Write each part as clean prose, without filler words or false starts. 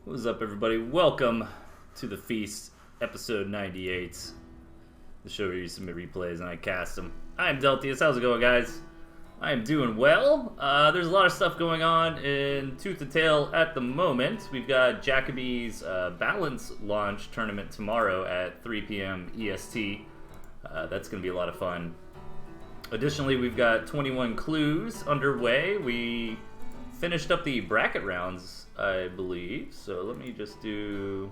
What's up, everybody? Welcome to the Feast, episode 98. The show where you submit replays and I cast them. I'm Delthius. How's it going, guys? I am doing well. There's a lot of stuff going on in Tooth and Tail at the moment. We've got Jacoby's Balance launch tournament tomorrow at 3 p.m. EST. That's going to be a lot of fun. Additionally, we've got 21 clues underway. We finished up the bracket rounds, I believe. So let me do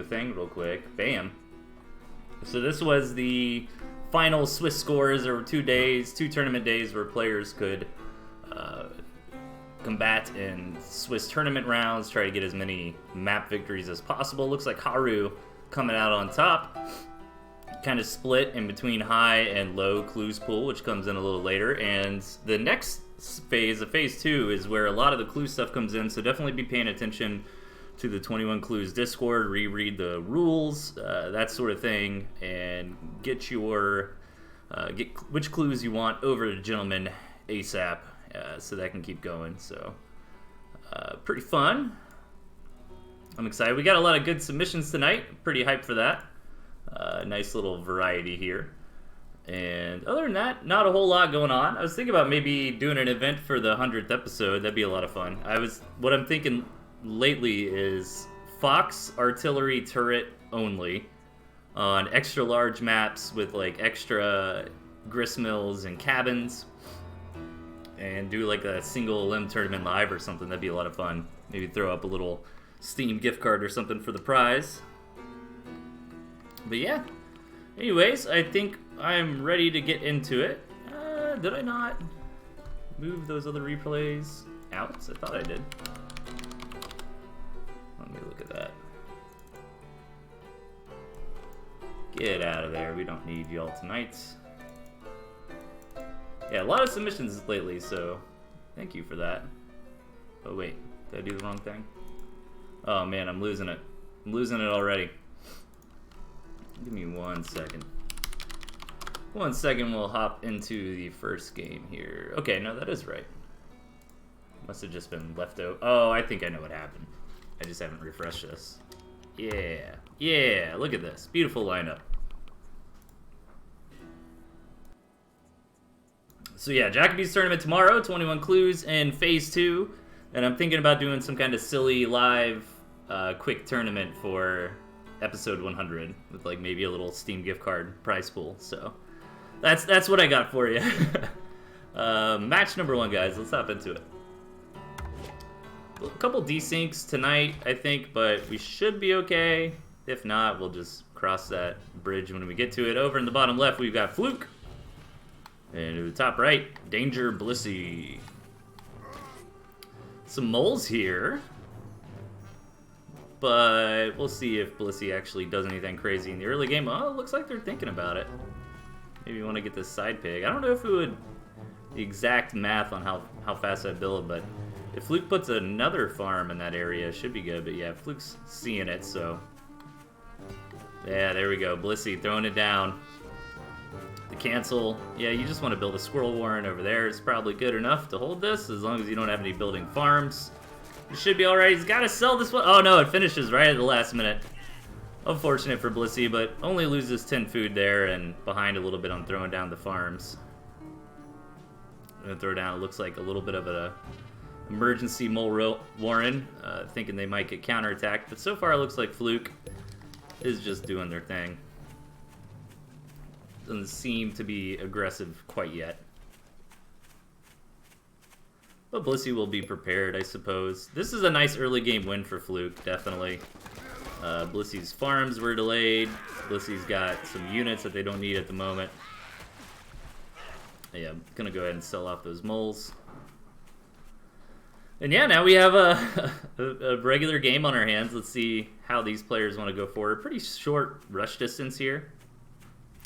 a thing real quick. Bam. So this was the final Swiss scores. There were 2 tournament days where players could combat in Swiss tournament rounds, try to get as many map victories as possible. Looks like Haru coming out on top. Kind of split in between high and low clues pool, which comes in a little later. And the next phase, of phase 2, is where a lot of the clue stuff comes in, so definitely be paying attention to the 21 Clues Discord, reread the rules, that sort of thing, and get which clues you want over to Gentleman ASAP, so that can keep going. So pretty fun. I'm excited. We got a lot of good submissions tonight. Pretty hyped for that. Nice little variety here. And other than that, not a whole lot going on. I was thinking about maybe doing an event for the 100th episode. That'd be a lot of fun. What I'm thinking lately is Fox artillery turret only on extra large maps with like extra gristmills and cabins, and do like a single limb tournament live or something. That'd be a lot of fun. Maybe throw up a little Steam gift card or something for the prize. But yeah, anyways, I think I'm ready to get into it. Did I not move those other replays out? I thought I did. Let me look at that. Get out of there. We don't need y'all tonight. Yeah, a lot of submissions lately, so thank you for that. Oh wait, did I do the wrong thing? Oh man, I'm losing it. I'm losing it already. Give me 1 second. 1 second, we'll hop into the first game here. Okay, no, that is right. Must have just been left out. Oh, I think I know what happened. I just haven't refreshed this. Yeah, look at this. Beautiful lineup. So yeah, Jacoby's tournament tomorrow, 21 clues in phase 2. And I'm thinking about doing some kind of silly live quick tournament for episode 100 with like maybe a little Steam gift card prize pool. So that's what I got for you. Match number 1, guys. Let's hop into it. A couple desyncs tonight, I think, but we should be okay. If not, we'll just cross that bridge when we get to it. Over in the bottom left, we've got Fluke. And to the top right, Danger Blissey. Some moles here. But we'll see if Blissey actually does anything crazy in the early game. Oh, it looks like they're thinking about it. Maybe you want to get this side pig. I don't know if it would the exact math on how fast I build, but if Fluke puts another farm in that area, it should be good. But yeah, Fluke's seeing it, so yeah, there we go. Blissey throwing it down. The cancel. Yeah, you just want to build a squirrel warren over there. It's probably good enough to hold this as long as you don't have any building farms. It should be alright. He's got to sell this one. Oh no, it finishes right at the last minute. Unfortunate for Blissey, but only loses 10 food there and behind a little bit on throwing down the farms. I'm going to throw down, it looks like a little bit of an emergency mole warren, thinking they might get counterattacked. But so far it looks like Fluke is just doing their thing. Doesn't seem to be aggressive quite yet. But Blissey will be prepared, I suppose. This is a nice early game win for Fluke, definitely. Blissey's farms were delayed. Blissey's got some units that they don't need at the moment. Yeah, I'm gonna go ahead and sell off those moles. And yeah, now we have a regular game on our hands. Let's see how these players want to go forward. Pretty short rush distance here.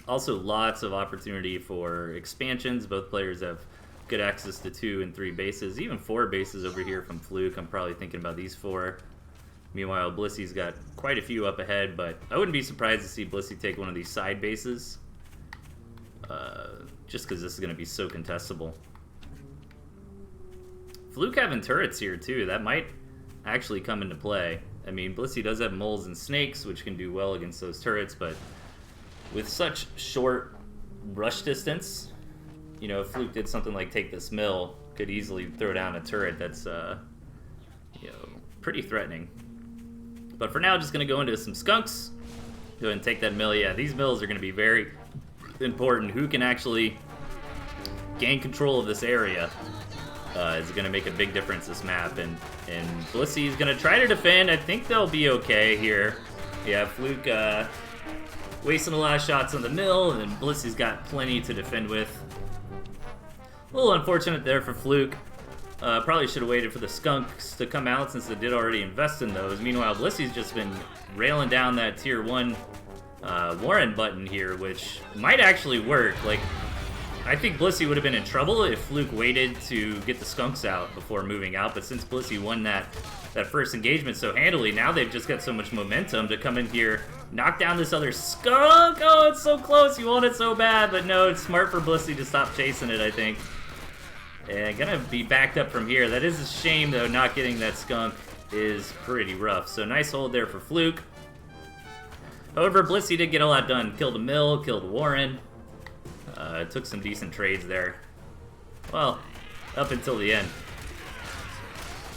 Also, lots of opportunity for expansions. Both players have good access to 2 and 3 bases, even 4 bases over here from Fluke. I'm probably thinking about these 4. Meanwhile, Blissey's got quite a few up ahead, but I wouldn't be surprised to see Blissey take one of these side bases, just because this is going to be so contestable. Fluke having turrets here too, that might actually come into play. I mean, Blissey does have moles and snakes, which can do well against those turrets, but with such short rush distance, you know, if Fluke did something like take this mill, could easily throw down a turret that's, you know, pretty threatening. But for now, just going to go into some skunks. Go ahead and take that mill. Yeah, these mills are going to be very important. Who can actually gain control of this area is going to make a big difference this map. And Blissey is going to try to defend. I think they'll be okay here. Yeah, Fluke wasting a lot of shots on the mill, and Blissey's got plenty to defend with. A little unfortunate there for Fluke. Probably should have waited for the skunks to come out since they did already invest in those. Meanwhile, Blissey's just been railing down that tier 1 Warren button here, which might actually work. Like, I think Blissey would have been in trouble if Fluke waited to get the skunks out before moving out, but since Blissey won that first engagement so handily, now they've just got so much momentum to come in here, knock down this other skunk. Oh, it's so close. You want it so bad, but no, it's smart for Blissey to stop chasing it, I think. And gonna be backed up from here. That is a shame, though. Not getting that skunk is pretty rough. So nice hold there for Fluke. However, Blissey did get a lot done. Killed a mill, killed a Warren. Took some decent trades there. Well, up until the end.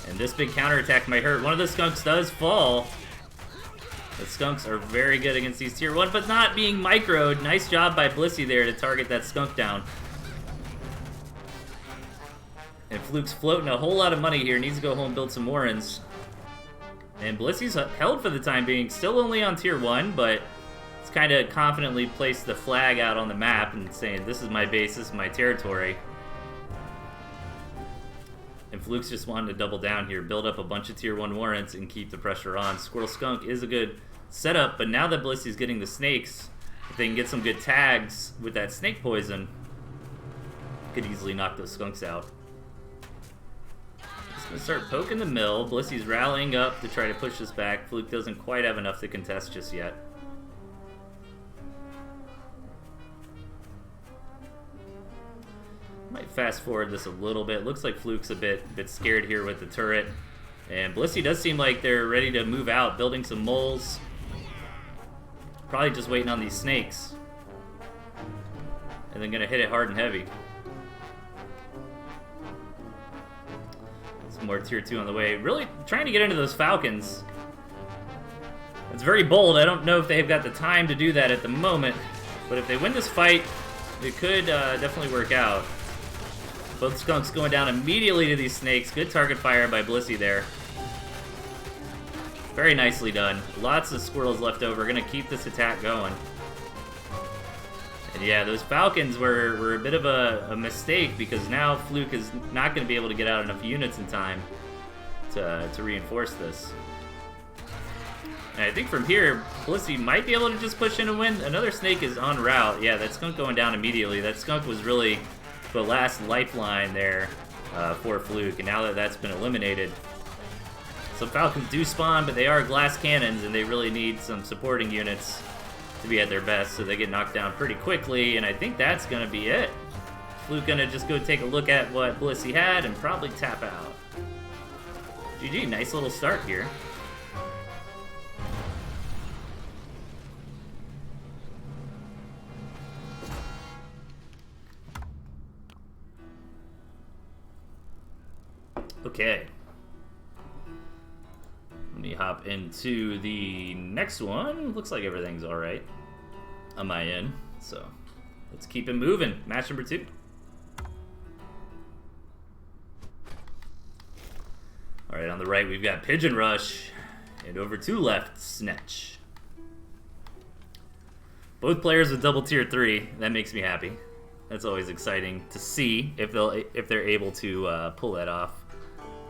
And this big counterattack might hurt. One of the skunks does fall. The skunks are very good against these tier 1, but not being microed. Nice job by Blissey there to target that skunk down. And Fluke's floating a whole lot of money here. Needs to go home and build some Warrens. And Blissey's held for the time being. Still only on tier 1, but it's kind of confidently placed the flag out on the map and saying, this is my base, this is my territory. And Fluke's just wanting to double down here. Build up a bunch of tier 1 Warrens and keep the pressure on. Squirrel Skunk is a good setup, but now that Blissey's getting the snakes, if they can get some good tags with that snake poison, could easily knock those skunks out. Gonna start poking the mill. Blissey's rallying up to try to push this back. Fluke doesn't quite have enough to contest just yet. Might fast forward this a little bit. Looks like Fluke's a bit scared here with the turret. And Blissey does seem like they're ready to move out, building some moles. Probably just waiting on these snakes. And then gonna hit it hard and heavy. More tier 2 on the way. Really trying to get into those Falcons. It's very bold. I don't know if they've got the time to do that at the moment, but if they win this fight, it could definitely work out. Both skunks going down immediately to these snakes. Good target fire by Blissey there. Very nicely done. Lots of squirrels left over. Gonna keep this attack going. And yeah, those Falcons were a bit of a mistake because now Fluke is not going to be able to get out enough units in time to reinforce this. And I think from here, Blissey might be able to just push in and win. Another snake is en route. Yeah, that skunk going down immediately. That skunk was really the last lifeline there for Fluke, and now that that's been eliminated, some Falcons do spawn, but they are glass cannons, and they really need some supporting units to be at their best, so they get knocked down pretty quickly, and I think that's going to be it. Fluke going to just go take a look at what Blissey had and probably tap out. GG, nice little start here. Okay. Let me hop into the next one. Looks like everything's alright on my end, so let's keep it moving. Match number 2. Alright, on the right we've got Pigeon Rush, and over to left, Snatch. Both players with double tier 3. That makes me happy. That's always exciting to see if they're able to pull that off.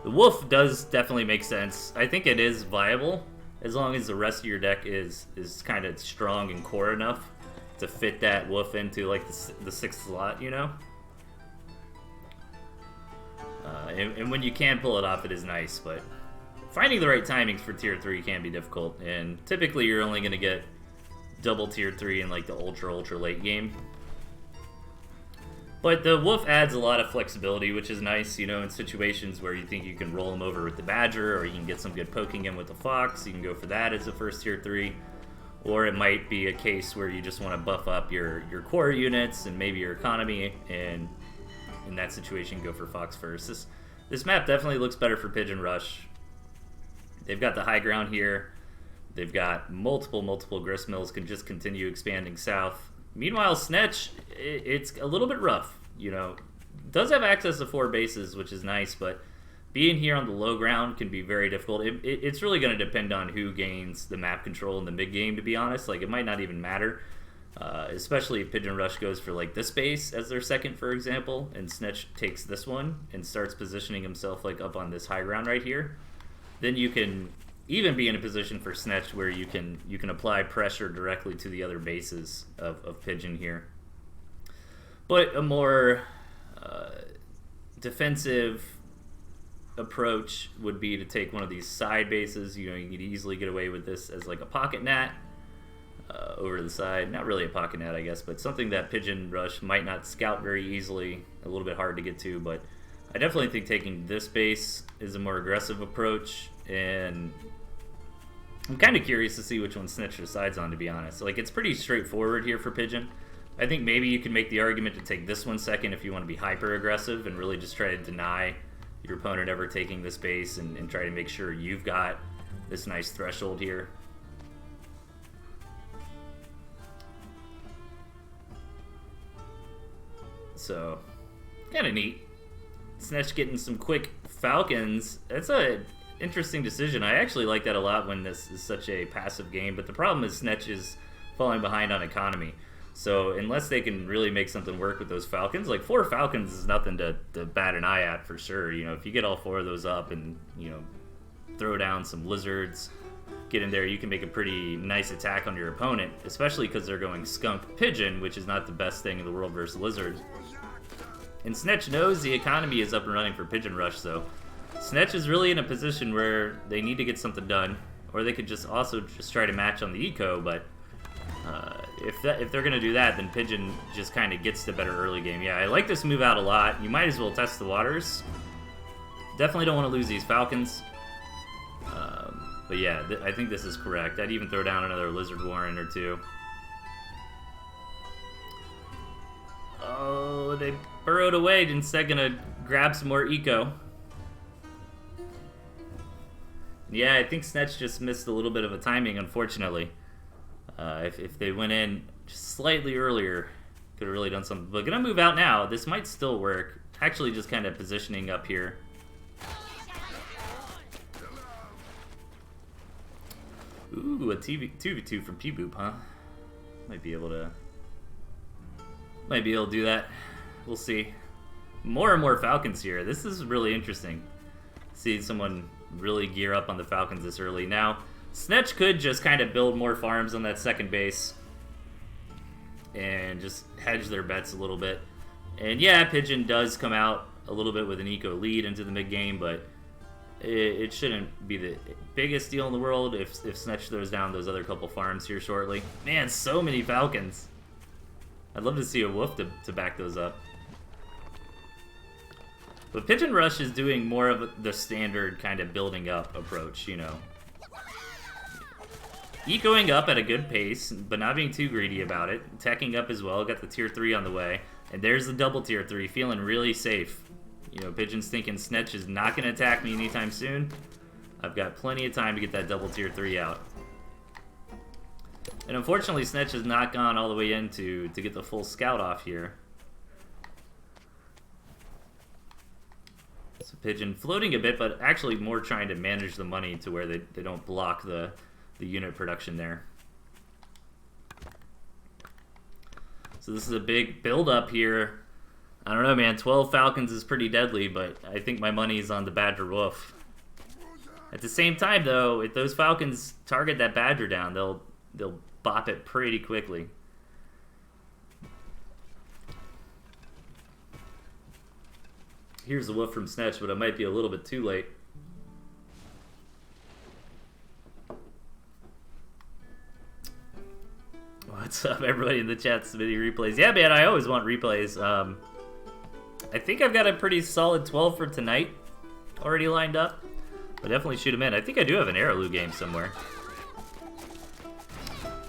The Wolf does definitely make sense. I think it is viable as long as the rest of your deck is kind of strong and core enough to fit that Wolf into like the 6th slot, you know? And when you can pull it off, it is nice, but finding the right timings for tier 3 can be difficult, and typically you're only going to get double tier 3 in like the ultra late game. But the wolf adds a lot of flexibility, which is nice, you know, in situations where you think you can roll him over with the badger, or you can get some good poking in with the fox. You can go for that as a first tier 3. Or it might be a case where you just want to buff up your core units and maybe your economy, and in that situation, go for fox first. This map definitely looks better for Pigeon Rush. They've got the high ground here. They've got multiple grist mills, can just continue expanding south. Meanwhile, Snetch, it's a little bit rough, you know. Does have access to 4 bases, which is nice, but being here on the low ground can be very difficult. It's really going to depend on who gains the map control in the mid game, to be honest. Like, it might not even matter, especially if Pigeon Rush goes for like this base as their second, for example, and Snetch takes this one and starts positioning himself like up on this high ground right here. Then you can even be in a position for Snetch where you can apply pressure directly to the other bases of Pigeon here. But a more defensive approach would be to take one of these side bases. You know, you could easily get away with this as like a pocket gnat over to the side. Not really a pocket gnat, I guess, but something that Pigeon Rush might not scout very easily. A little bit hard to get to, but I definitely think taking this base is a more aggressive approach, and I'm kind of curious to see which one Snitch decides on, to be honest. Like, it's pretty straightforward here for Pigeon. I think maybe you can make the argument to take this one second if you want to be hyper aggressive and really just try to deny your opponent ever taking this base and try to make sure you've got this nice threshold here. So, kind of neat. Snetch getting some quick falcons. That's a interesting decision. I actually like that a lot when this is such a passive game, but the problem is Snetch is falling behind on economy. So unless they can really make something work with those falcons, like 4 falcons is nothing to bat an eye at for sure. You know, if you get all 4 of those up and, you know, throw down some lizards, get in there, you can make a pretty nice attack on your opponent, especially because they're going skunk pigeon, which is not the best thing in the world versus lizard. And Snetch knows the economy is up and running for Pigeon Rush, so Snetch is really in a position where they need to get something done, or they could just also just try to match on the eco, but if they're going to do that, then Pigeon just kind of gets the better early game. Yeah, I like this move out a lot. You might as well test the waters. Definitely don't want to lose these falcons. But yeah, I think this is correct. I'd even throw down another lizard warren or 2. Oh, they burrowed away. Instead, gonna grab some more eco. Yeah, I think Snetch just missed a little bit of a timing, unfortunately. If they went in just slightly earlier, could have really done something. But gonna move out now. This might still work. Actually, just kind of positioning up here. Ooh, a 2v2 from P-Boop, huh? Might be able to do that. We'll see. More and more falcons here. This is really interesting. Seeing someone really gear up on the falcons this early. Now, Snetch could just kind of build more farms on that second base and just hedge their bets a little bit. And yeah, Pigeon does come out a little bit with an eco lead into the mid game, but it shouldn't be the biggest deal in the world if Snetch throws down those other couple farms here shortly. Man, so many falcons. I'd love to see a wolf to back those up. But Pigeon Rush is doing more of the standard kind of building up approach, you know. Ecoing up at a good pace, but not being too greedy about it. Teching up as well, got the tier 3 on the way. And there's the double tier 3, feeling really safe. You know, Pigeon's thinking Snetch is not going to attack me anytime soon. I've got plenty of time to get that double tier 3 out. And unfortunately, Snetch has not gone all the way in to get the full scout off here. So Pigeon floating a bit, but actually more trying to manage the money to where they don't block the unit production there. So this is a big build-up here. I don't know, man. 12 falcons is pretty deadly, but I think my money is on the badger wolf. At the same time, though, if those falcons target that badger down, they'll bop it pretty quickly. Here's the wolf from Snetch, but it might be a little bit too late. What's up, everybody in the chat? Smitty replays. Yeah, man, I always want replays. I think I've got a pretty solid 12 for tonight already lined up. But definitely shoot them in. I think I do have an Arrowloo game somewhere.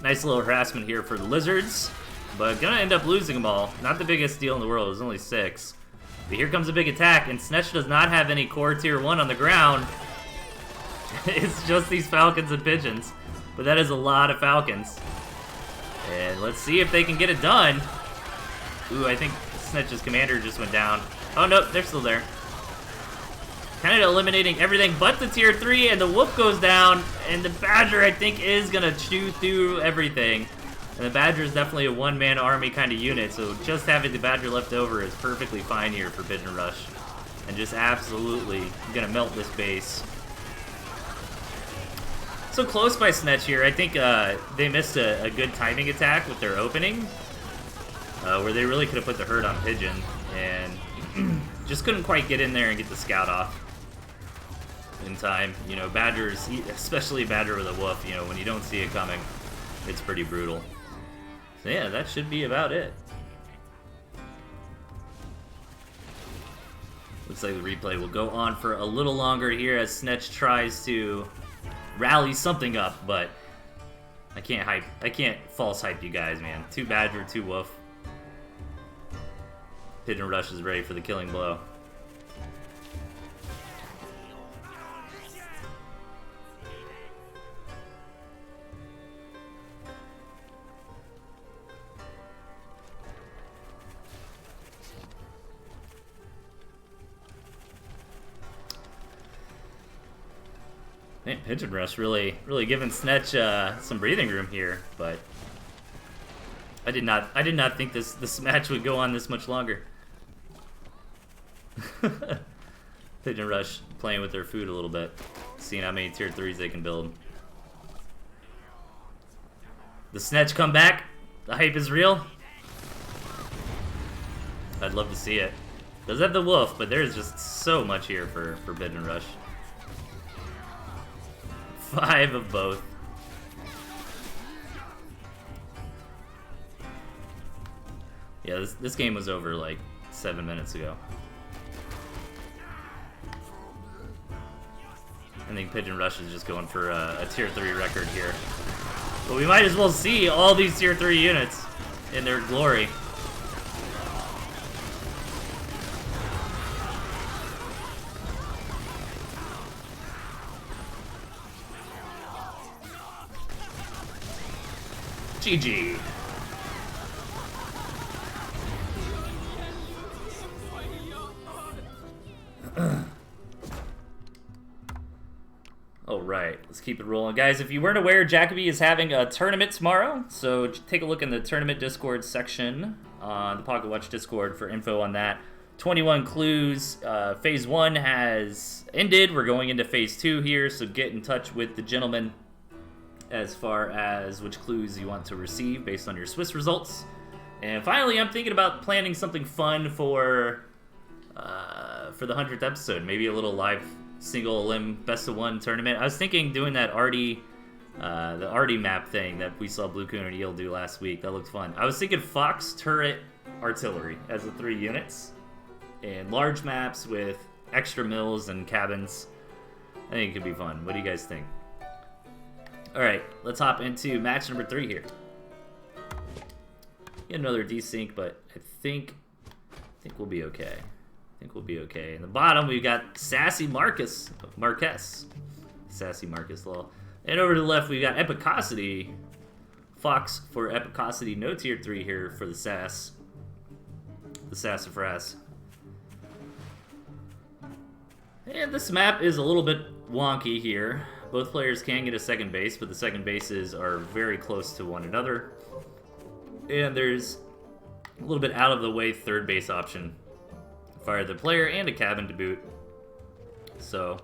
Nice little harassment here for the Lizards. But gonna end up losing them all. Not the biggest deal in the world. It was only 6. But here comes a big attack. And Snetch does not have any core tier 1 on the ground. It's just these Falcons and Pigeons. But that is a lot of Falcons. And let's see if they can get it done. Ooh, I think Snetch's commander just went down. Oh, no, they're still there. Kind of eliminating everything but the tier 3, and the Wolf goes down, and the Badger, I think, is going to chew through everything. And the Badger is definitely a one-man army kind of unit, so just having the Badger left over is perfectly fine here for Pigeon Rush. And just absolutely going to melt this base. So close by Snetch here. I think they missed a good timing attack with their opening, where they really could have put the hurt on Pigeon, and just couldn't quite get in there and get the scout off in time. You know, Badgers, especially Badger with a Wolf, you know, when you don't see it coming, it's pretty brutal. So yeah, that should be about it. Looks like the replay will go on for a little longer here as Snetch tries to rally something up, but I can't false hype you guys, man. 2 Badger, 2 Wolf. Pigeon Rush is ready for the killing blow. Man, Pigeon Rush really giving Snetch some breathing room here, but I did not think this match would go on this much longer. Pigeon Rush playing with their food a little bit, seeing how many tier 3s they can build. The Snetch come back. The hype is real. I'd love to see it. Does have the Wolf, but there's just so much here for Pigeon Rush. 5 of both. Yeah, this game was over like 7 minutes ago. I think Pigeon Rush is just going for a tier 3 record here. But we might as well see all these tier 3 units in their glory. GG. Alright, let's keep it rolling. Guys, if you weren't aware, Jacoby is having a tournament tomorrow, so take a look in the tournament Discord section on the Pocketwatch Discord for info on that. 21 clues. Phase 1 has ended. We're going into Phase 2 here, so get in touch with the gentleman as far as which clues you want to receive based on your Swiss results. And finally, I'm thinking about planning something fun for the 100th episode. Maybe a little live single limb best of 1 tournament. I was thinking doing that the Artie map thing that we saw Blue Coon and Eel do last week. That looked fun. I was thinking Fox Turret Artillery as the 3 units. And large maps with extra mills and cabins. I think it could be fun. What do you guys think? Alright, let's hop into match number 3 here. Get another desync, but I think we'll be okay. In the bottom, we've got Sassy Marquez. Sassy Marcus, lol. And over to the left, we've got Epicosity. Fox for Epicosity. No tier 3 here for the Sass. The Sassafras. And this map is a little bit wonky here. Both players can get a second base, but the second bases are very close to one another. And there's a little bit out of the way third base option for either player and a cabin to boot. So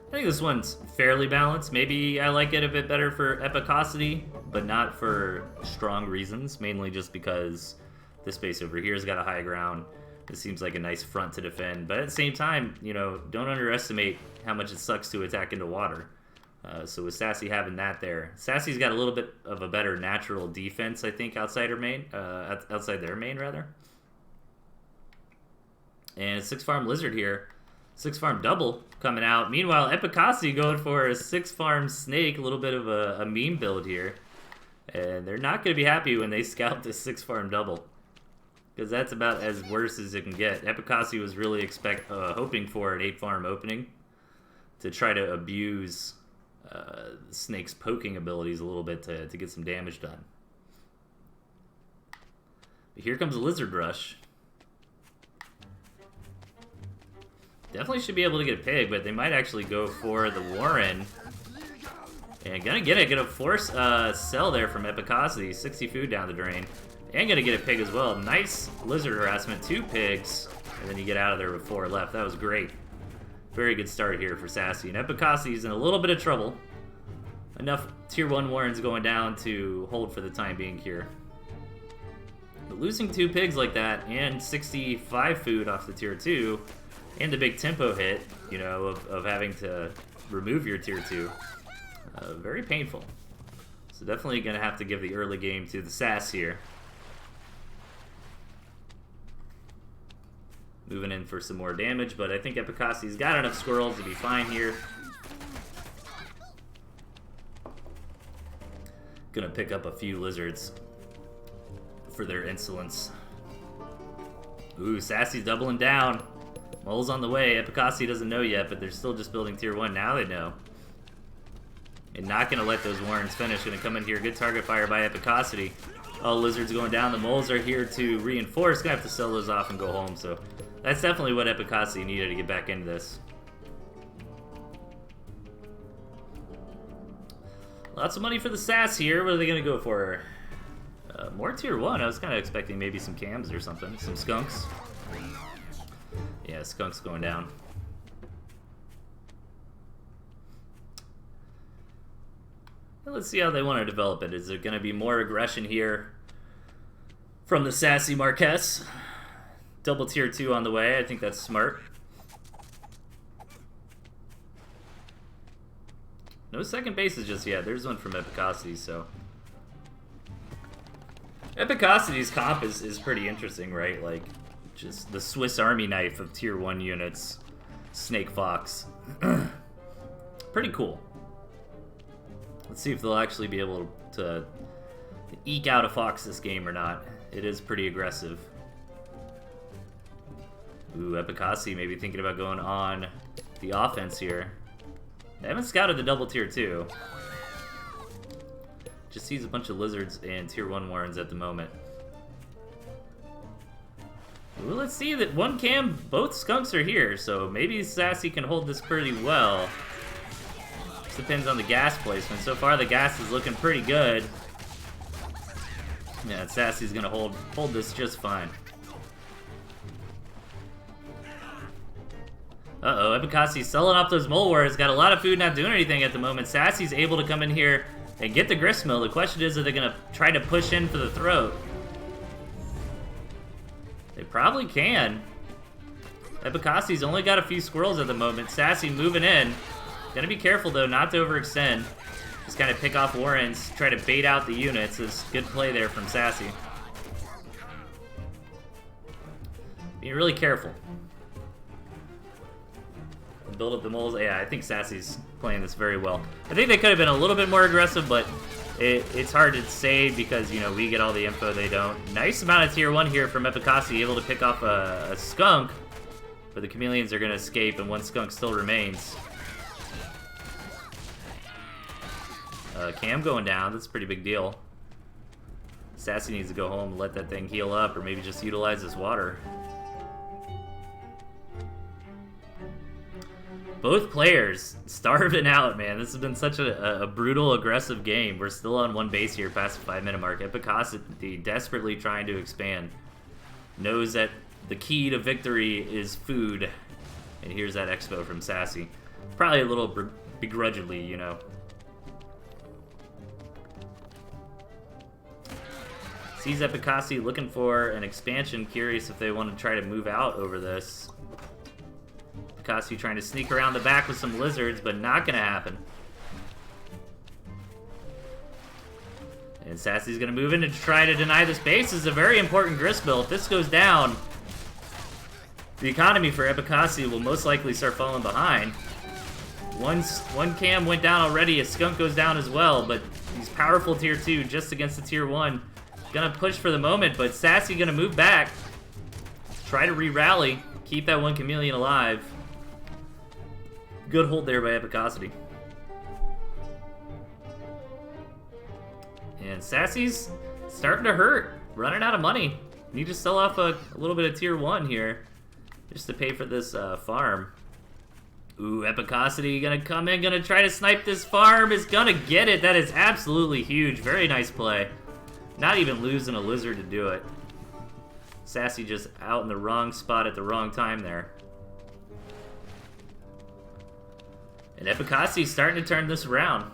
I think this one's fairly balanced. Maybe I like it a bit better for Epicosity, but not for strong reasons. Mainly just because this base over here has got a high ground. This seems like a nice front to defend, but at the same time, you know, don't underestimate how much it sucks to attack into water. So with Sassy having that there, Sassy's got a little bit of a better natural defense, I think, outside her main, outside their main rather. And 6-farm lizard here. 6-farm double coming out. Meanwhile, Epicasi going for a 6-farm snake. A little bit of a meme build here. And they're not going to be happy when they scout this 6-farm double. Because that's about as worse as it can get. Epicasi was really hoping for an 8-farm opening to try to abuse Snake's poking abilities a little bit to get some damage done. But here comes a Lizard Rush. Definitely should be able to get a pig, but they might actually go for the Warren. And gonna get it, gonna force a sell there from Epicasi. 60 food down the drain. And gonna get a pig as well. Nice lizard harassment, 2 pigs. And then you get out of there with 4 left. That was great. Very good start here for Sassy. And Epicasi's in a little bit of trouble. Enough tier 1 Warrens going down to hold for the time being here. But losing 2 pigs like that and 65 food off the tier 2 and the big tempo hit, you know, of having to remove your tier 2, very painful. So definitely going to have to give the early game to the Sass here. Moving in for some more damage, but I think Epicasi's got enough squirrels to be fine here. Gonna pick up a few lizards for their insolence. Ooh, Sassy's doubling down. Mole's on the way. Epicasi doesn't know yet, but they're still just building tier 1. Now they know. And not gonna let those Warrens finish. Gonna come in here. Good target fire by Epicasi. Oh, lizards going down. The moles are here to reinforce. Gonna have to sell those off and go home, so that's definitely what Epicasi needed to get back into this. Lots of money for the Sass here. What are they going to go for? More tier 1. I was kind of expecting maybe some cams or something. Some skunks. Yeah, skunks going down. Well, let's see how they want to develop it. Is there going to be more aggression here from the Sassy Marquez? Double tier 2 on the way. I think that's smart. No second bases just yet. There's one from Epicasi, so. Epicasi's comp is pretty interesting, right? Like, just the Swiss Army knife of tier 1 units. Snake Fox. Pretty cool. Let's see if they'll actually be able to eke out a Fox this game or not. It is pretty aggressive. Ooh, Epicasi maybe thinking about going on the offense here. They haven't scouted the double tier 2. Just sees a bunch of lizards and tier 1 Warrens at the moment. Ooh, let's see that one cam, both skunks are here, so maybe Sassy can hold this pretty well. Just depends on the gas placement. So far the gas is looking pretty good. Yeah, Sassy's gonna hold this just fine. Uh-oh, Epicasi's selling off those mole wars. Got a lot of food, not doing anything at the moment. Sassy's able to come in here and get the gristmill. The question is, are they going to try to push in for the throat? They probably can. Epicasi's only got a few squirrels at the moment. Sassy moving in. Gonna be careful, though, not to overextend. Just kind of pick off Warrens, try to bait out the units. It's good play there from Sassy. Being really careful. Build up the moles. Yeah, I think Sassy's playing this very well. I think they could have been a little bit more aggressive, but it's hard to say because, you know, we get all the info, they don't. Nice amount of tier 1 here from Epicasi, able to pick off a skunk, but the chameleons are going to escape, and one skunk still remains. Cam going down, that's a pretty big deal. Sassy needs to go home and let that thing heal up, or maybe just utilize this water. Both players starving out, man. This has been such a brutal, aggressive game. We're still on 1 base here past the 5-minute mark. Epicasi desperately trying to expand. Knows that the key to victory is food. And here's that expo from Sassy. Probably a little begrudgingly, you know. Sees Epicasi looking for an expansion. Curious if they want to try to move out over this. Epicasi trying to sneak around the back with some lizards, but not gonna happen. And Sassy's gonna move in to try to deny this base. This is a very important gristmill. If this goes down, the economy for Epicasi will most likely start falling behind. One cam went down already, a skunk goes down as well, but he's powerful tier 2 just against the tier 1. Gonna push for the moment, but Sassy gonna move back. Try to re-rally, keep that one chameleon alive. Good hold there by Epicosity. And Sassy's starting to hurt, running out of money. Need to sell off a little bit of tier 1 here, just to pay for this farm. Ooh, Epicosity gonna come in, gonna try to snipe this farm, is gonna get it. That is absolutely huge, very nice play. Not even losing a lizard to do it. Sassy just out in the wrong spot at the wrong time there. And Epicosity's starting to turn this around.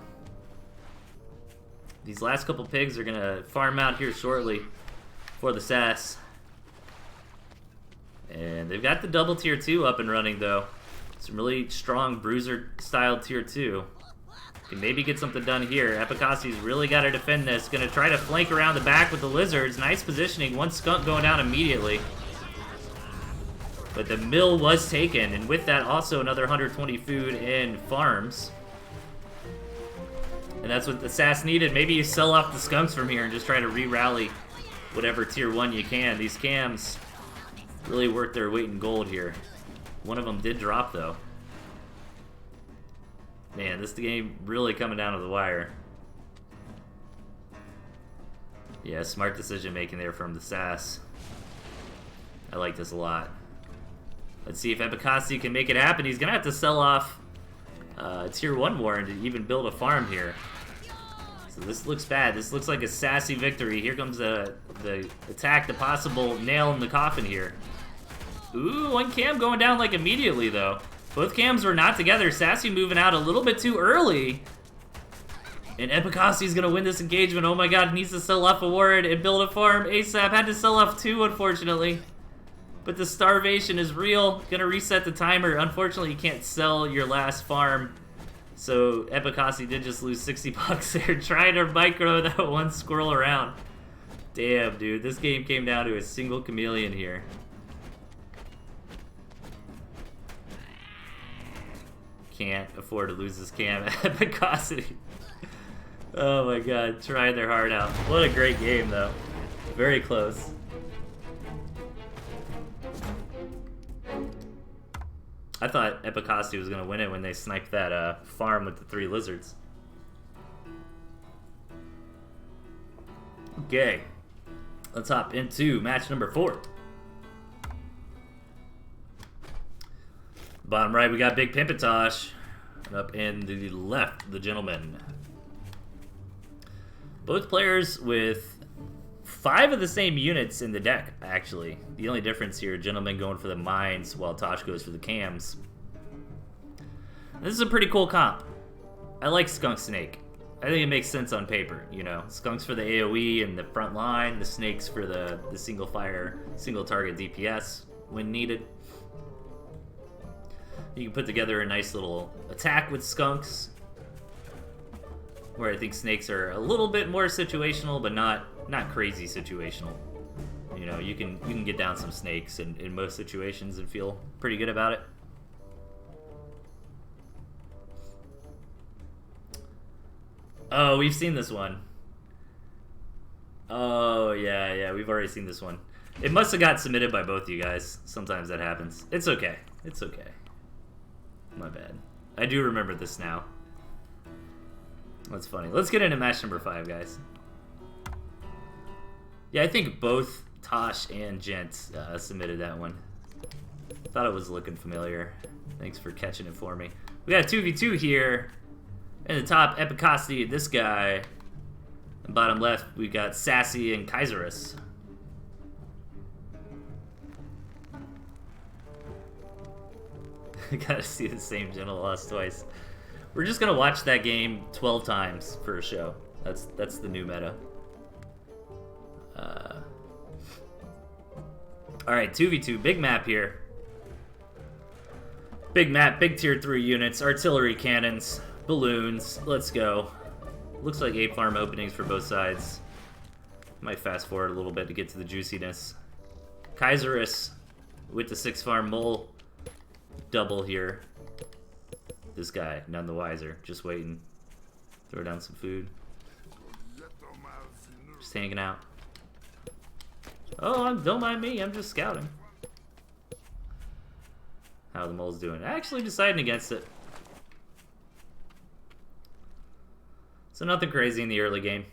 These last couple pigs are gonna farm out here shortly for the Sass. And they've got the double tier 2 up and running though. Some really strong bruiser style tier 2. Can maybe get something done here. Epicosity's really got to defend this. Gonna try to flank around the back with the lizards. Nice positioning. One skunk going down immediately. But the mill was taken, and with that also another 120 food and farms. And that's what the Sass needed. Maybe you sell off the skunks from here and just try to re-rally whatever tier 1 you can. These cams really worth their weight in gold here. One of them did drop though. Man, this game really coming down to the wire. Yeah, smart decision making there from the Sass. I like this a lot. Let's see if Epicosity can make it happen. He's gonna have to sell off tier 1 warren to even build a farm here. So this looks bad. This looks like a Sassy victory. Here comes the attack, the possible nail in the coffin here. Ooh, one cam going down like immediately though. Both cams were not together. Sassy moving out a little bit too early. And Epicosity's gonna win this engagement. Oh my god, needs to sell off a ward and build a farm ASAP. Had to sell off 2, unfortunately. But the starvation is real. Gonna reset the timer. Unfortunately, you can't sell your last farm. So Epicosity did just lose 60 bucks there trying to micro that one squirrel around. Damn, dude. This game came down to a single chameleon here. Can't afford to lose this cam at Epicosity. Oh my god, trying their heart out. What a great game though. Very close. I thought Epicosity was gonna win it when they sniped that farm with the 3 lizards. Okay, let's hop into match number 4. Bottom right, we got Big Pimpatosh. And up in the left, the Gentleman. Both players with 5 of the same units in the deck, actually. The only difference here, Gentleman going for the mines while Tosh goes for the cams. This is a pretty cool comp. I like Skunk Snake. I think it makes sense on paper, you know. Skunks for the AoE and the front line, the snakes for the single fire, single target DPS when needed. You can put together a nice little attack with skunks, where I think snakes are a little bit more situational, but not crazy situational. You know, you can get down some snakes in most situations and feel pretty good about it. Oh, we've seen this one. Oh, yeah, we've already seen this one. It must have got submitted by both you guys. Sometimes that happens. It's okay. It's okay. My bad. I do remember this now. That's funny. Let's get into match number 5, guys. Yeah, I think both Tosh and Gent submitted that one. Thought it was looking familiar. Thanks for catching it for me. We got a 2v2 here. In the top, Epicosity, this guy. And bottom left, we got Sassy and Kaiserus. Gotta see the same Gentle Loss twice. We're just gonna watch that game 12 times for a show. That's the new meta. Alright, 2v2, big map here. Big map, big tier 3 units, artillery cannons, balloons, let's go. Looks like 8 farm openings for both sides. Might fast forward a little bit to get to the juiciness. Kaiserus with the 6-farm mole double here. This guy, none the wiser, just waiting. Throw down some food. Just hanging out. Oh, don't mind me, I'm just scouting. How the mole's doing. Actually deciding against it. So nothing crazy in the early game.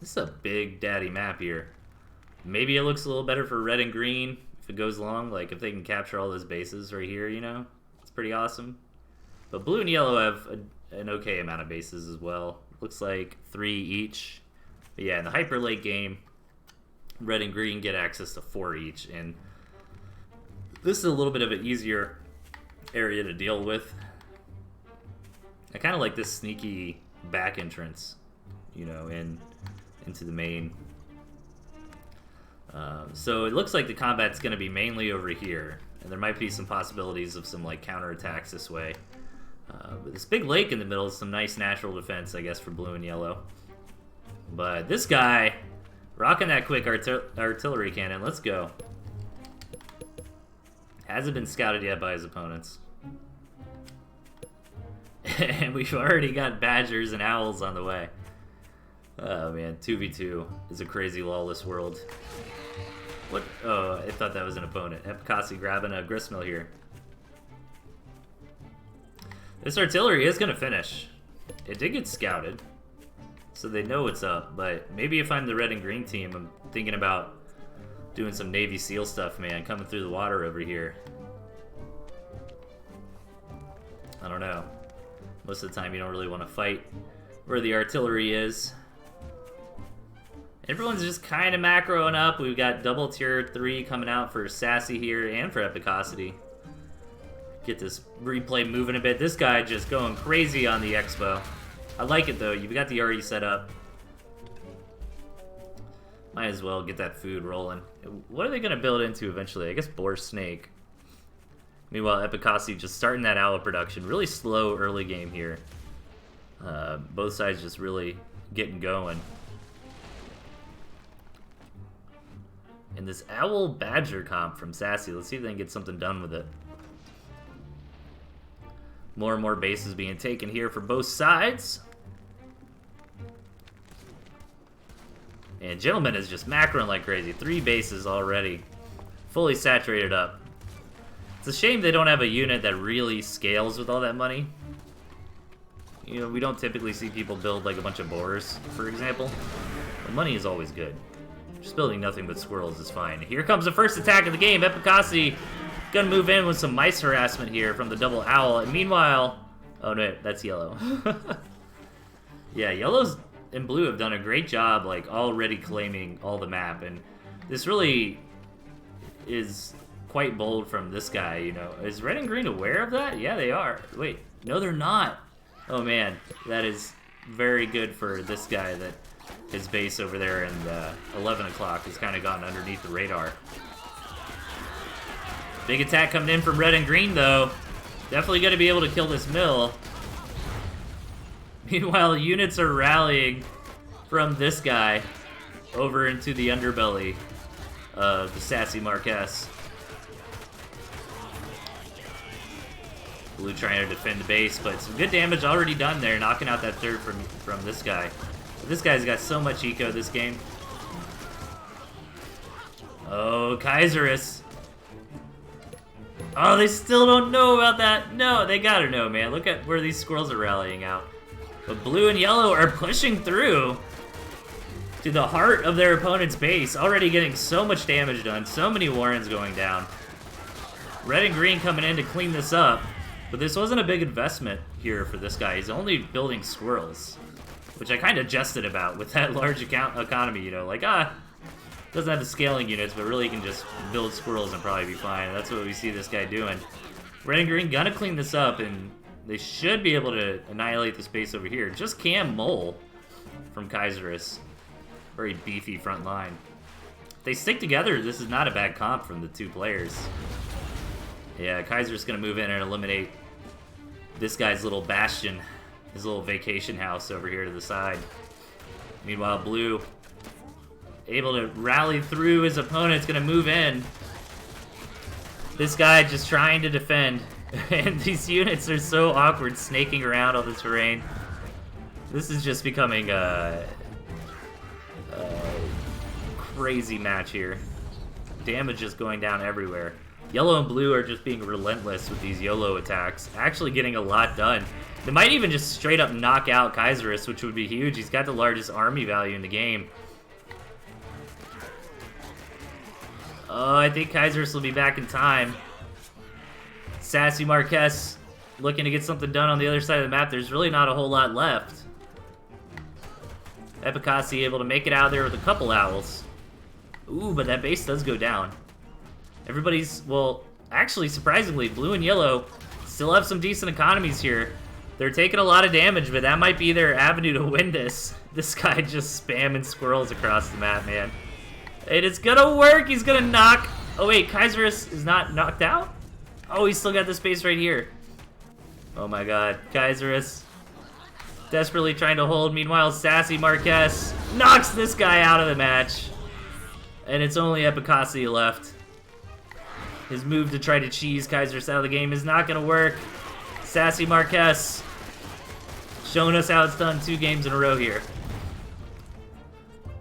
This is a big daddy map here. Maybe it looks a little better for red and green if it goes long. Like if they can capture all those bases right here, you know? It's pretty awesome. But blue and yellow have an okay amount of bases as well. Looks like 3 each. But yeah, in the hyper late game, red and green get access to 4 each. And this is a little bit of an easier area to deal with. I kind of like this sneaky back entrance, you know, into the main. So it looks like the combat's going to be mainly over here, and there might be some possibilities of some like counterattacks this way. But this big lake in the middle is some nice natural defense, I guess, for blue and yellow. But this guy, rocking that quick artillery cannon. Let's go. Hasn't been scouted yet by his opponents. And we've already got badgers and owls on the way. Oh man, 2v2 is a crazy lawless world. What? Oh, I thought that was an opponent. Epicasi grabbing a gristmill here. This artillery is going to finish. It did get scouted, so they know what's up. But maybe if I'm the red and green team, I'm thinking about doing some Navy SEAL stuff, man. Coming through the water over here. I don't know. Most of the time you don't really want to fight where the artillery is. Everyone's just kind of macroing up. We've got double tier 3 coming out for Sassy here and for Epicosity. Get this replay moving a bit. This guy just going crazy on the expo. I like it though. You've got the already set up. Might as well get that food rolling. What are they going to build into eventually? I guess boar snake. Meanwhile, Epicosity just starting that owl production. Really slow early game here. Both sides just really getting going. And this owl badger comp from Sassy. Let's see if they can get something done with it. More and more bases being taken here for both sides. And Gentleman is just macroing like crazy. 3 bases already. Fully saturated up. It's a shame they don't have a unit that really scales with all that money. You know, we don't typically see people build like a bunch of boars, for example. But money is always good. Just building nothing but squirrels is fine. Here comes the first attack of the game. Epicosity gonna move in with some mice harassment here from the double owl. And meanwhile... Oh no, that's yellow. Yeah, yellows and blue have done a great job, like, already claiming all the map. And this really is quite bold from this guy, you know. Is red and green aware of that? Yeah, they are. Wait, no, they're not. Oh man, that is very good for this guy that his base over there in 11 o'clock has kind of gone underneath the radar. Big attack coming in from red and green, though. Definitely going to be able to kill this mill. Meanwhile, units are rallying from this guy over into the underbelly of the Sassy Marquess. Blue trying to defend the base, but some good damage already done there, knocking out that third from this guy. This guy's got so much eco this game. Oh, Kaiserus. Oh, they still don't know about that. No, they gotta know, man. Look at where these squirrels are rallying out. But blue and yellow are pushing through to the heart of their opponent's base, already getting so much damage done, so many warrens going down. Red and green coming in to clean this up, but this wasn't a big investment here for this guy. He's only building squirrels, which I kind of jested about with that large economy, you know, like, doesn't have the scaling units, but really can just build squirrels and probably be fine. And that's what we see this guy doing. Red and green gonna clean this up, and they should be able to annihilate the space over here. Just Cam Mole from Kaiserus. Very beefy front line. If they stick together, this is not a bad comp from the 2 players. Yeah, Kaiserus gonna move in and eliminate this guy's little bastion, his little vacation house over here to the side. Meanwhile, blue able to rally through his opponent's gonna move in. This guy just trying to defend. And these units are so awkward snaking around on the terrain. This is just becoming a crazy match here. Damage is going down everywhere. Yellow and blue are just being relentless with these YOLO attacks. Actually getting a lot done. They might even just straight up knock out Kaiserus, which would be huge. He's got the largest army value in the game. Oh, I think Kaiserus will be back in time. Sassy Marquez looking to get something done on the other side of the map. There's really not a whole lot left. Epicasi able to make it out of there with a couple owls. Ooh, but that base does go down. Everybody's, well, actually, surprisingly, blue and yellow still have some decent economies here. They're taking a lot of damage, but that might be their avenue to win this. This guy just spamming squirrels across the map, man. And it's gonna work. He's gonna knock. Oh, wait, Kaiserus is not knocked out? Oh, he's still got the space right here. Oh, my God. Kaiserus desperately trying to hold. Meanwhile, Sassy Marquez knocks this guy out of the match. And it's only Epicasi left. His move to try to cheese Kaiserus out of the game is not going to work. Sassy Marquez showing us how it's done 2 games in a row here.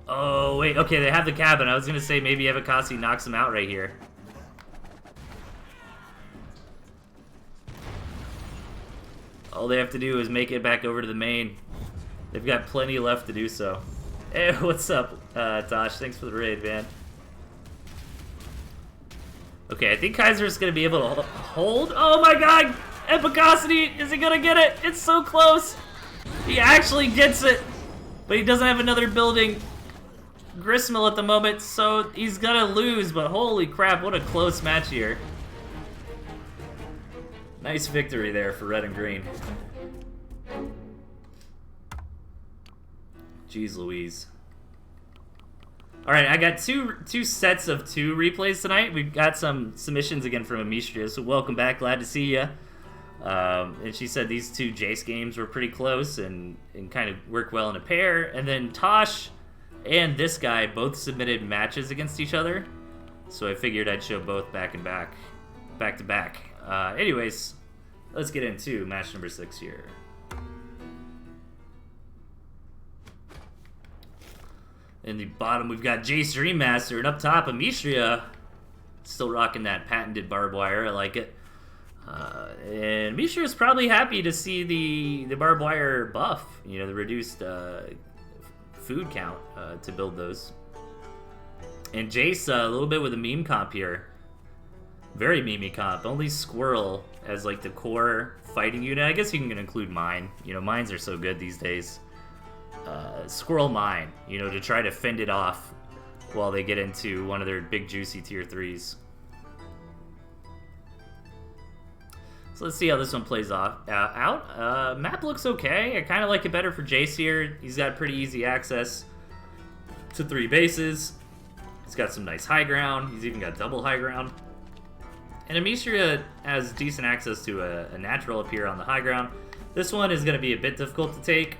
Oh, wait. Okay, they have the cabin. I was going to say maybe Epicasi knocks him out right here. All they have to do is make it back over to the main. They've got plenty left to do so. Hey, what's up, Tosh? Thanks for the raid, man. Okay, I think Kaiser's gonna be able to hold. Oh my God! Epicosity! Is he gonna get it? It's so close! He actually gets it! But he doesn't have another building gristmill at the moment, so he's gonna lose, but holy crap, what a close match here. Nice victory there for red and green. Jeez Louise. Alright, I got two sets of 2 replays tonight. We've got some submissions again from Amistria, so welcome back, glad to see you. And she said these 2 Jace games were pretty close and kind of work well in a pair. And then Tosh and this guy both submitted matches against each other, so I figured I'd show both back to back. Anyways, let's get into match number 6 here. In the bottom, we've got Jace Dreammaster, and up top, Amistria still rocking that patented barbed wire. I like it. And Amistria is probably happy to see the barbed wire buff, you know, the reduced food count to build those. And Jace, a little bit with a meme comp here. Very memey comp. Only Squirrel as like the core fighting unit. I guess you can include Mine. You know, Mines are so good these days. Squirrel Mine, you know, to try to fend it off while they get into one of their big juicy tier 3s. So let's see how this one plays out. Map looks okay. I kind of like it better for Jace here. He's got pretty easy access to 3 bases. He's got some nice high ground. He's even got double high ground. And Amistria has decent access to a natural up here on the high ground. This one is going to be a bit difficult to take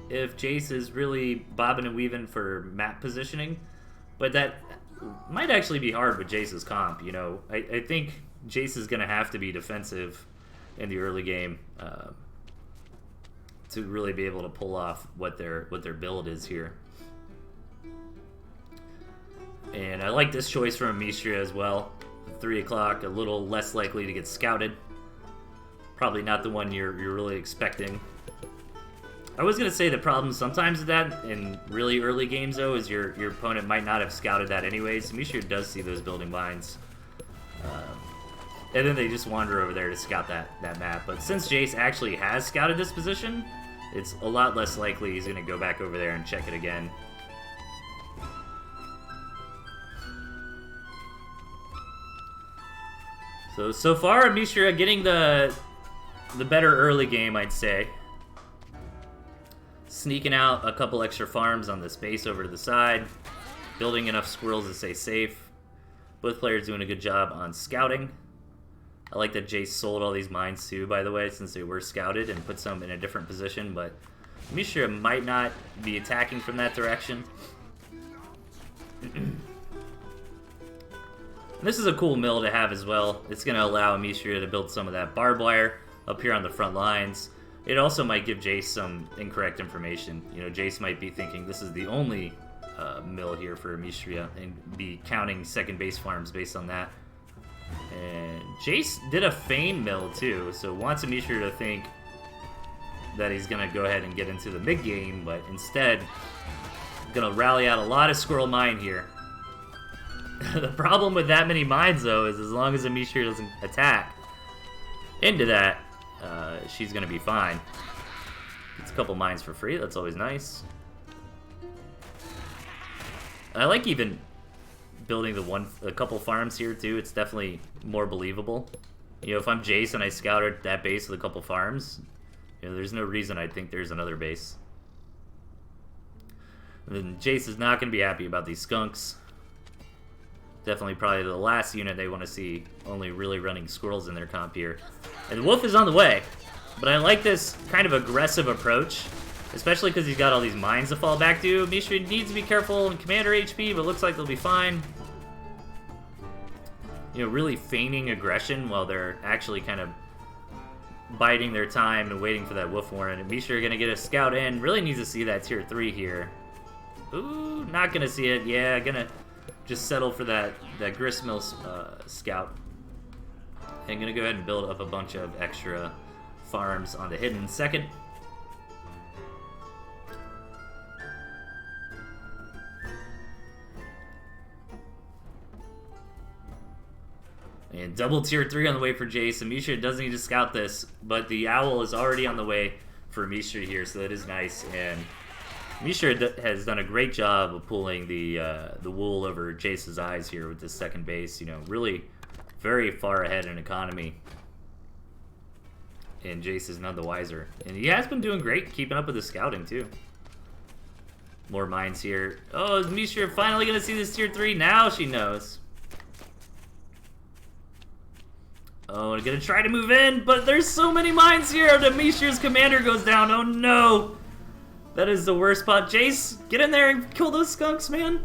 if Jace is really bobbing and weaving for map positioning. But that might actually be hard with Jace's comp, you know. I think Jace is going to have to be defensive in the early game to really be able to pull off what their build is here. And I like this choice from Amistria as well. 3 o'clock, a little less likely to get scouted. Probably not the one you're really expecting. I was gonna say the problem sometimes with that in really early games though is your opponent might not have scouted that anyways. Amistria does see those building mines. And then they just wander over there to scout that map. But since Jace actually has scouted this position, it's a lot less likely he's gonna go back over there and check it again. So far, Amistria getting the better early game, I'd say. Sneaking out a couple extra farms on the space over to the side. Building enough squirrels to stay safe. Both players doing a good job on scouting. I like that Jace sold all these mines too, by the way, since they were scouted and put some in a different position, but Amistria might not be attacking from that direction. And this is a cool mill to have as well. It's going to allow Mishra to build some of that barbed wire up here on the front lines. It also might give Jace some incorrect information. You know, Jace might be thinking this is the only mill here for Mishra and be counting second base farms based on that. And Jace did a feign mill too, so wants Mishra to think that he's going to go ahead and get into the mid game, but instead going to rally out a lot of squirrel mine here. The problem with that many mines, though, is as long as Mishra doesn't attack into that, she's going to be fine. Gets a couple mines for free. That's always nice. I like even building a couple farms here, too. It's definitely more believable. You know, if I'm Jace and I scouted that base with a couple farms, you know, there's no reason I'd think there's another base. And then Jace is not going to be happy about these skunks. Definitely probably the last unit they want to see, only really running squirrels in their comp here. And the wolf is on the way, but I like this kind of aggressive approach, especially because he's got all these mines to fall back to. Mishra needs to be careful in commander HP, but looks like they'll be fine. You know, really feigning aggression while they're actually kind of biding their time and waiting for that wolf warren. And Mishra are going to get a scout in. Really needs to see that tier 3 here. Ooh, not going to see it. Yeah, going to just settle for that gristmill scout. And gonna go ahead and build up a bunch of extra farms on the hidden second. And double tier 3 on the way for Jace. And Mishra doesn't need to scout this, but the owl is already on the way for Mishra here, so that is nice. And Mishra has done a great job of pulling the wool over Jace's eyes here with this second base. You know, really very far ahead in economy. And Jace is none the wiser. And he has been doing great, keeping up with the scouting, too. More mines here. Oh, is Mishra finally going to see this tier 3? Now she knows. Oh, I'm going to try to move in, but there's so many mines here that Mishra's commander goes down. Oh, no. That is the worst spot. Jace, get in there and kill those skunks, man.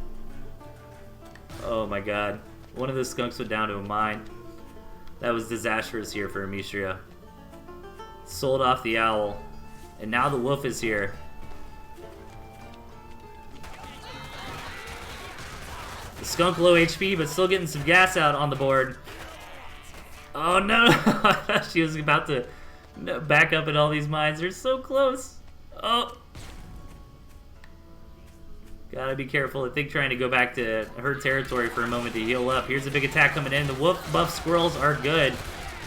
Oh, my God. One of the skunks went down to a mine. That was disastrous here for Mishra. Sold off the owl. And now the wolf is here. The skunk low HP, but still getting some gas out on the board. Oh no! She was about to back up at all these mines. They're so close. Oh! Gotta be careful. I think trying to go back to her territory for a moment to heal up. Here's a big attack coming in. The wolf buff squirrels are good,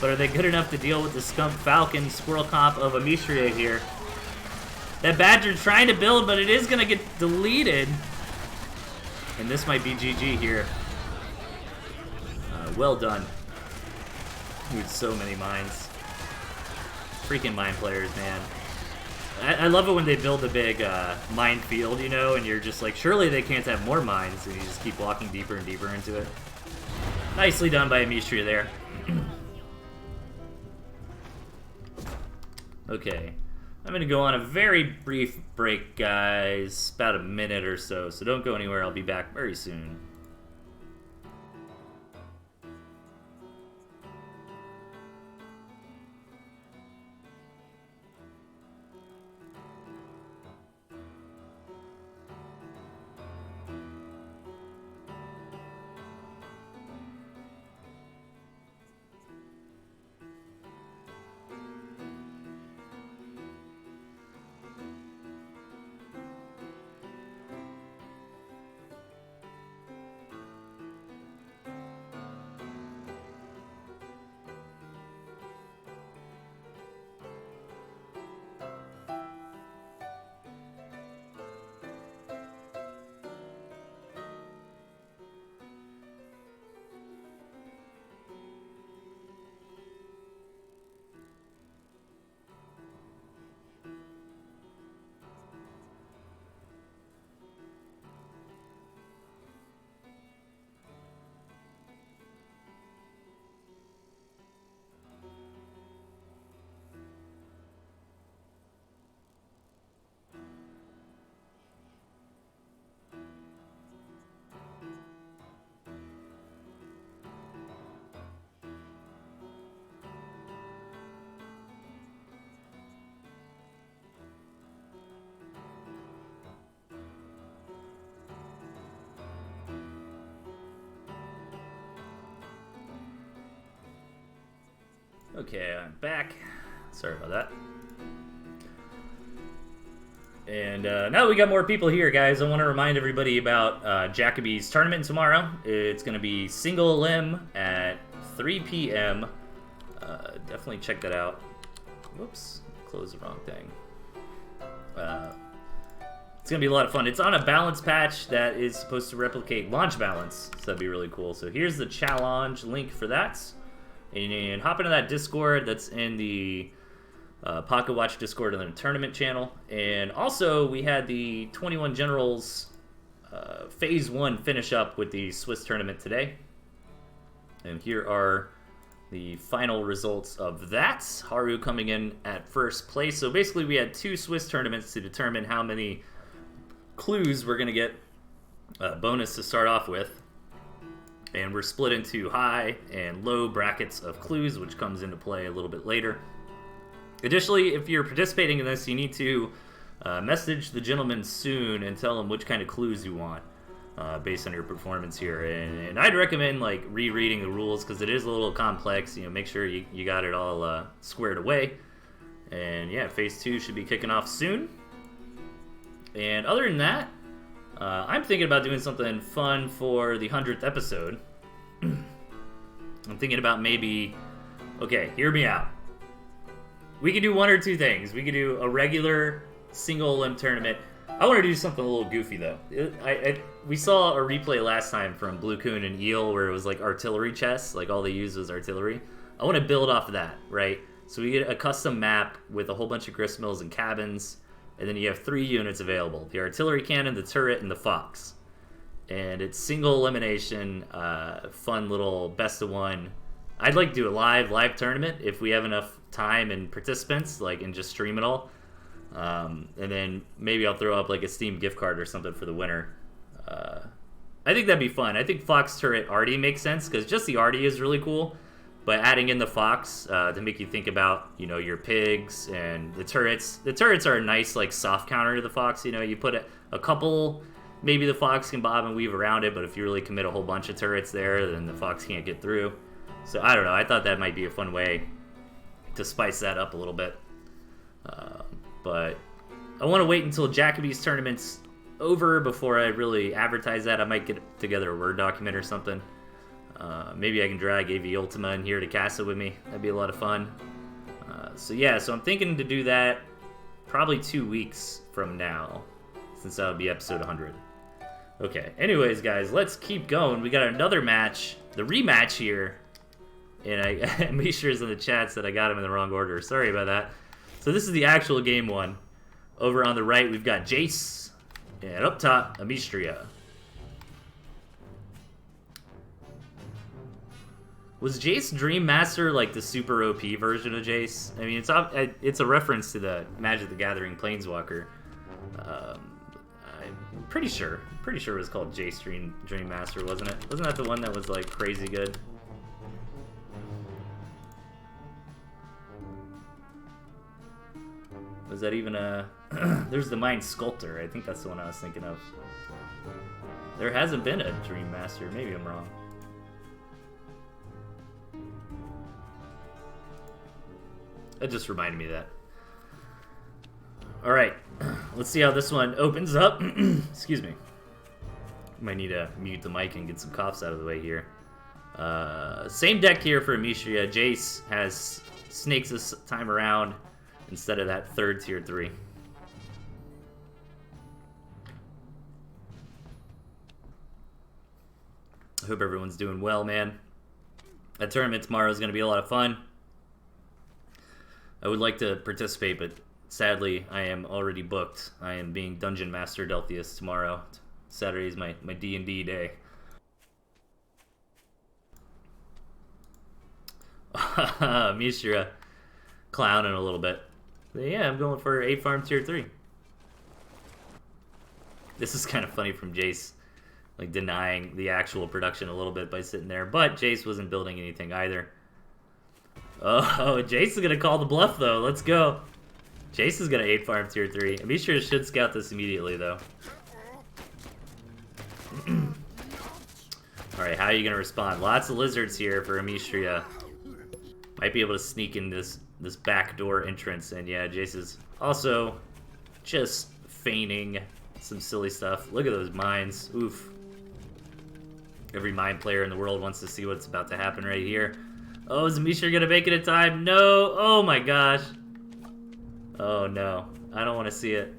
but are they good enough to deal with the skunk falcon squirrel comp of a Mishra here? That badger trying to build, but it is gonna get deleted. And this might be GG here. Well done. Dude, so many mines. Freaking mine players, man. I love it when they build a big mine field, you know, and you're just like, surely they can't have more mines, and you just keep walking deeper and deeper into it. Nicely done by Mishra there. Okay. I'm going to go on a very brief break, guys. About a minute or so, so don't go anywhere. I'll be back very soon. Okay, I'm back. Sorry about that. And now that we got more people here, guys, I want to remind everybody about Jacoby's tournament tomorrow. It's going to be single elim at 3 p.m. Definitely check that out. Whoops, closed the wrong thing. It's going to be a lot of fun. It's on a balance patch that is supposed to replicate launch balance, so that'd be really cool. So here's the challenge link for that. And hop into that Discord that's in the Pocketwatch Discord and the tournament channel. And also, we had the 21 Generals Phase 1 finish up with the Swiss tournament today. And here are the final results of that. Haru coming in at first place. So basically, we had 2 Swiss tournaments to determine how many clues we're going to get bonus to start off with. And we're split into high and low brackets of clues, which comes into play a little bit later. Additionally, if you're participating in this, you need to message the gentleman soon and tell him which kind of clues you want based on your performance here. And I'd recommend like rereading the rules because it is a little complex. You know, make sure you got it all squared away. And yeah, Phase 2 should be kicking off soon. And other than that, I'm thinking about doing something fun for the 100th episode. I'm thinking about maybe... Okay, hear me out. We could do one or two things. We could do a regular single elim tournament. I want to do something a little goofy, though. We saw a replay last time from Blue Coon and Eel where it was like artillery chests. Like all they used was artillery. I want to build off of that, right? So we get a custom map with a whole bunch of gristmills and cabins. And then you have 3 units available. The artillery cannon, the turret, and the fox. And it's single elimination, fun little best of one. I'd like to do a live tournament if we have enough time and participants, like, and just stream it all. And then maybe I'll throw up like a Steam gift card or something for the winner. I think that'd be fun. I think fox turret arty makes sense because just the arty is really cool. But adding in the fox to make you think about, you know, your pigs and the turrets. The turrets are a nice, like, soft counter to the fox. You know, you put a couple, maybe the fox can bob and weave around it. But if you really commit a whole bunch of turrets there, then the fox can't get through. So I don't know. I thought that might be a fun way to spice that up a little bit. But I want to wait until Jacoby's tournament's over before I really advertise that. I might get together a Word document or something. Maybe I can drag AV Ultima in here to cast it with me. That'd be a lot of fun. So I'm thinking to do that probably 2 weeks from now, since that would be episode 100. Okay, anyways, guys, let's keep going. We got another match, the rematch here. And Mishra's in the chat said I got him in the wrong order. Sorry about that. So this is the actual game one. Over on the right, we've got Jace. And up top, Amistria. Was Jace Dream Master like the super OP version of Jace? I mean, it's a reference to the Magic the Gathering Planeswalker. I'm pretty sure it was called Jace Dream Master, wasn't it? Wasn't that the one that was like crazy good? Was that even a... There's the Mind Sculptor. I think that's the one I was thinking of. There hasn't been a Dream Master. Maybe I'm wrong. That just reminded me of that. Alright, let's see how this one opens up. Excuse me. Might need to mute the mic and get some coughs out of the way here. Same deck here for Amistria. Jace has snakes this time around instead of that third tier 3. I hope everyone's doing well, man. That tournament tomorrow is going to be a lot of fun. I would like to participate, but sadly, I am already booked. I am being Dungeon Master Delthius tomorrow. Saturday is my D&D day. Mishra clowning a little bit. But yeah, I'm going for 8 farm tier 3. This is kind of funny from Jace, like denying the actual production a little bit by sitting there. But Jace wasn't building anything either. Oh, Jace is going to call the bluff, though. Let's go. Jace is going to 8 farm tier 3. Amistria should scout this immediately, though. Alright, how are you going to respond? Lots of lizards here for Amistria. Might be able to sneak in this back door entrance, and yeah, Jace is also just feigning some silly stuff. Look at those mines. Oof. Every mine player in the world wants to see what's about to happen right here. Oh, is Mishra gonna make it in time? No! Oh my gosh. Oh no. I don't want to see it.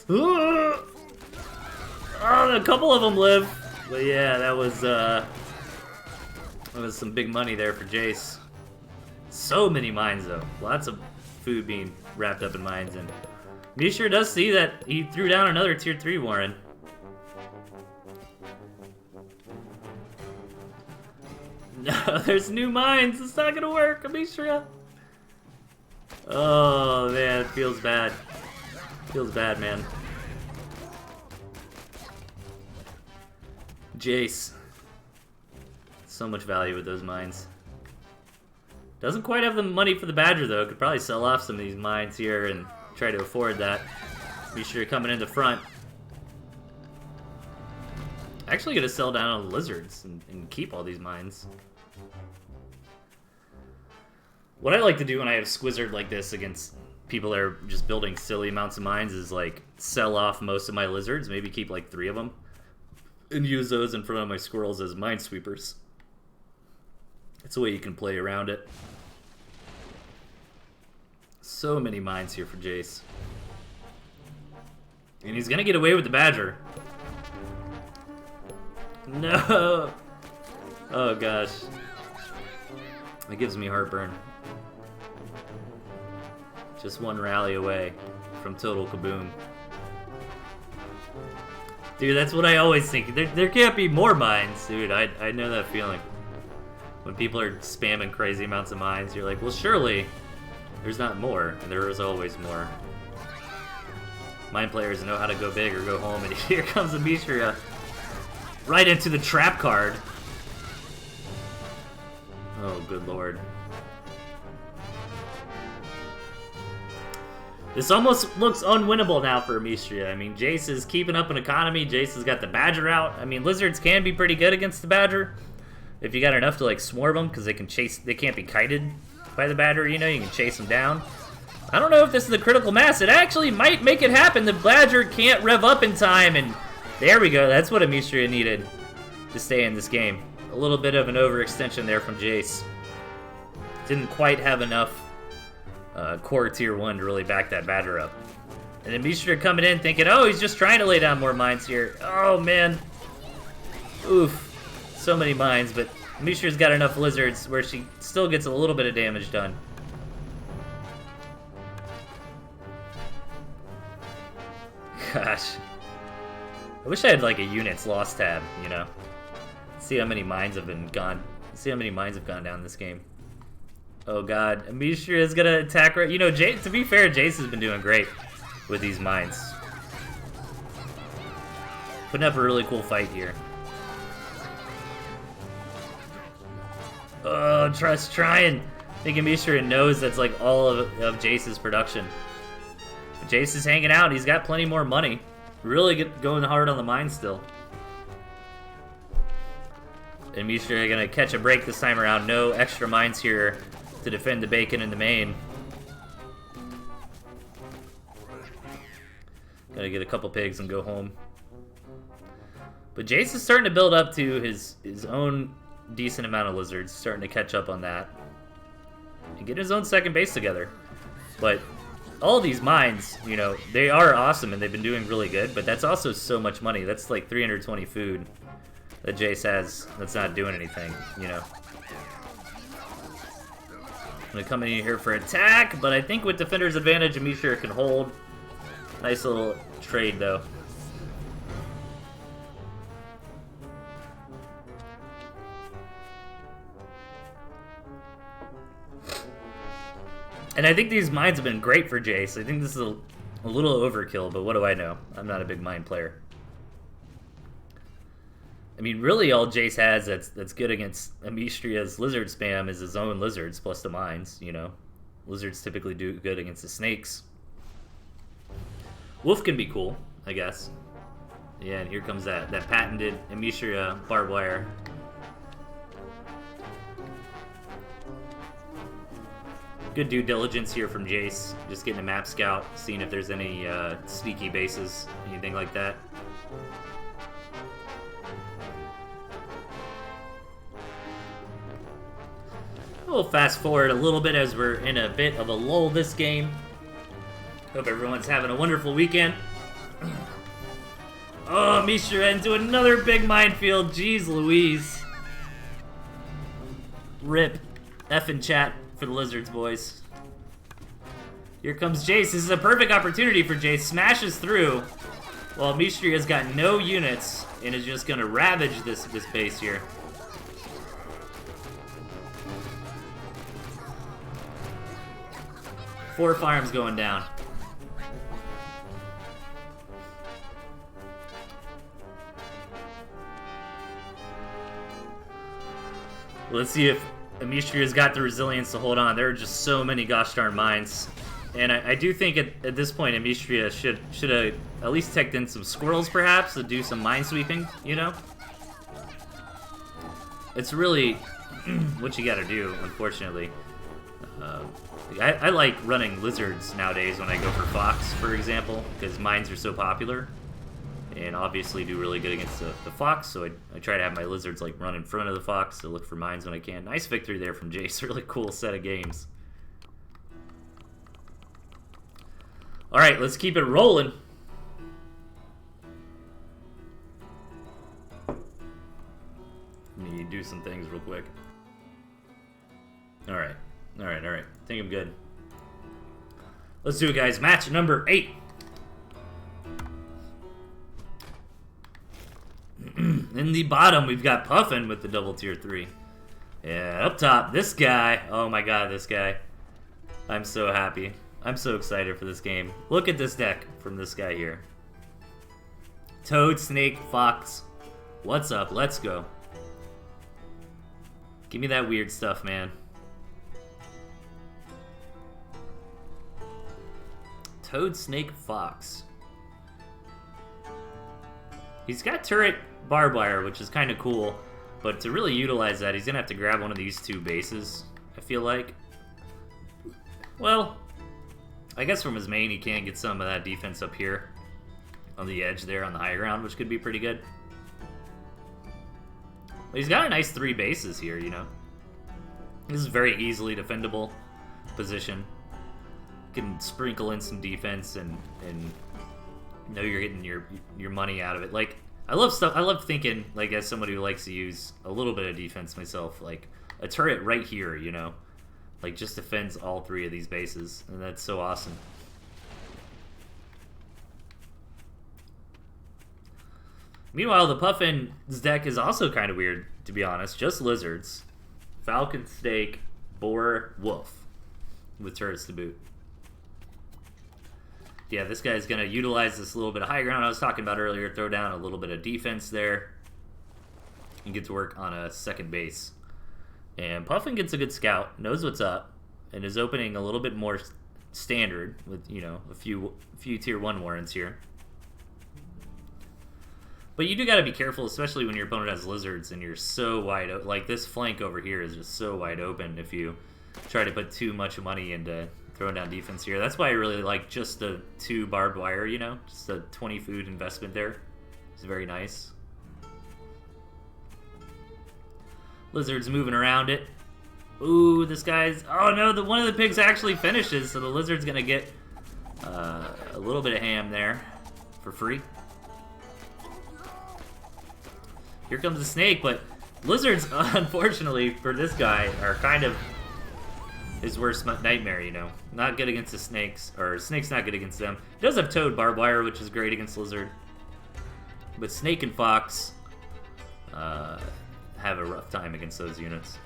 Oh, a couple of them live. But yeah, that was some big money there for Jace. So many mines though. Lots of food being wrapped up in mines, and Mishra does see that he threw down another tier 3 Warren. No, there's new mines. It's not gonna work, Mishra. Oh man, it feels bad. Feels bad, man. Jace. So much value with those mines. Doesn't quite have the money for the Badger though. Could probably sell off some of these mines here and try to afford that. Mishra coming in the front. Actually gonna sell down on lizards and keep all these mines. What I like to do when I have Squizzard like this against people that are just building silly amounts of mines is like sell off most of my lizards, maybe keep like 3 of them, and use those in front of my squirrels as minesweepers. It's a way you can play around it. So many mines here for Jace. And he's gonna get away with the Badger. No! Oh gosh. That gives me heartburn. Just one rally away from total kaboom. Dude, that's what I always think. There can't be more mines, dude. I know that feeling. When people are spamming crazy amounts of mines, you're like, well, surely there's not more, and there is always more. Mine players know how to go big or go home, and here comes a Mishra right into the trap card. Oh, good lord. This almost looks unwinnable now for Mishra. I mean, Jace is keeping up an economy. Jace has got the Badger out. I mean, lizards can be pretty good against the Badger if you got enough to like swarm them, because they can't be kited by the Badger, you know, you can chase them down. I don't know if this is a critical mass. It actually might make it happen. The Badger can't rev up in time, and there we go. That's what a Mishra needed to stay in this game. A little bit of an overextension there from Jace. Didn't quite have enough core tier 1 to really back that Badger up. And then Mishra coming in thinking, oh, he's just trying to lay down more mines here. Oh, man. Oof. So many mines, but Mishra's got enough lizards where she still gets a little bit of damage done. Gosh. I wish I had like a units lost tab, you know? See how many mines have been gone. See how many mines have gone down this game. Oh god, Mishra is gonna attack right. You know, to be fair, Jace has been doing great with these mines. Putting up a really cool fight here. Oh, Trust trying. Thinking Mishra knows that's like all of Jace's production. But Jace is hanging out. He's got plenty more money. Really going hard on the mine still. And Mishra gonna catch a break this time around. No extra mines here to defend the bacon in the main. Gotta get a couple pigs and go home. But Jace is starting to build up to his own decent amount of lizards, starting to catch up on that. And get his own second base together. But all these mines, you know, they are awesome and they've been doing really good, but that's also so much money. That's like 320 food that Jace has that's not doing anything, you know. I'm gonna come in here for attack, but I think with Defender's advantage, Mishra can hold. Nice little trade, though. And I think these mines have been great for Jace. I think this is a little overkill, but what do I know? I'm not a big mine player. I mean, really all Jace has that's good against Amistria's lizard spam is his own lizards plus the mines, you know. Lizards typically do good against the snakes. Wolf can be cool, I guess. Yeah, and here comes that patented Amistria barbed wire. Good due diligence here from Jace. Just getting a map scout, seeing if there's any sneaky bases, anything like that. We'll fast forward a little bit as we're in a bit of a lull this game. Hope everyone's having a wonderful weekend. Oh, Mishra into another big minefield. Jeez Louise. Rip. F in chat for the Lizards, boys. Here comes Jace. This is a perfect opportunity for Jace. Smashes through while Mishra has got no units and is just going to ravage this base here. Four farms going down. Let's see if Amishia's got the resilience to hold on. There are just so many gosh darn mines. And I do think at this point Amishria should have at least teched in some squirrels perhaps to do some mine sweeping, you know? It's really what you gotta do, unfortunately. I like running lizards nowadays when I go for fox, for example, because mines are so popular. And obviously do really good against the fox, so I try to have my lizards like run in front of the fox to look for mines when I can. Nice victory there from Jace. Really cool set of games. Alright, let's keep it rolling. Let me do some things real quick. Alright. I think I'm good. Let's do it, guys. Match number 8. In the bottom, we've got Puffin with the double tier 3. Yeah, up top, this guy. Oh my god, this guy. I'm so happy. I'm so excited for this game. Look at this deck from this guy here. Toad, Snake, Fox. What's up? Let's go. Give me that weird stuff, man. Toad, Snake, Fox. He's got turret barbed wire, which is kind of cool, but to really utilize that, he's gonna have to grab one of these two bases, I feel like. Well, I guess from his main, he can get some of that defense up here on the edge there on the high ground, which could be pretty good. But he's got a nice 3 bases here, you know. This is a very easily defendable position. You can sprinkle in some defense and know you're getting your money out of it. Like, I love thinking, like, as somebody who likes to use a little bit of defense myself, like a turret right here, you know, like just defends all 3 of these bases, and that's so awesome. Meanwhile, the Puffin's deck is also kind of weird, to be honest. Just lizards, falcon, snake, boar, wolf, with turrets to boot. Yeah, this guy's going to utilize this little bit of high ground I was talking about earlier, throw down a little bit of defense there, and get to work on a second base. And Puffin gets a good scout, knows what's up, and is opening a little bit more standard with, you know, a few tier 1 warrants here. But you do got to be careful, especially when your opponent has lizards and you're so wide open. Like, this flank over here is just so wide open if you try to put too much money into throwing down defense here. That's why I really like just the 2 barbed wire, you know? Just the 20 food investment there. It's very nice. Lizard's moving around it. Ooh, this guy's... Oh no, one of the pigs actually finishes, so the lizard's gonna get a little bit of ham there for free. Here comes the snake, but lizards, unfortunately, for this guy, are kind of his worst nightmare, you know. Not good against the snakes, or snake's not good against them. He does have toad barbed wire, which is great against lizard. But snake and fox have a rough time against those units.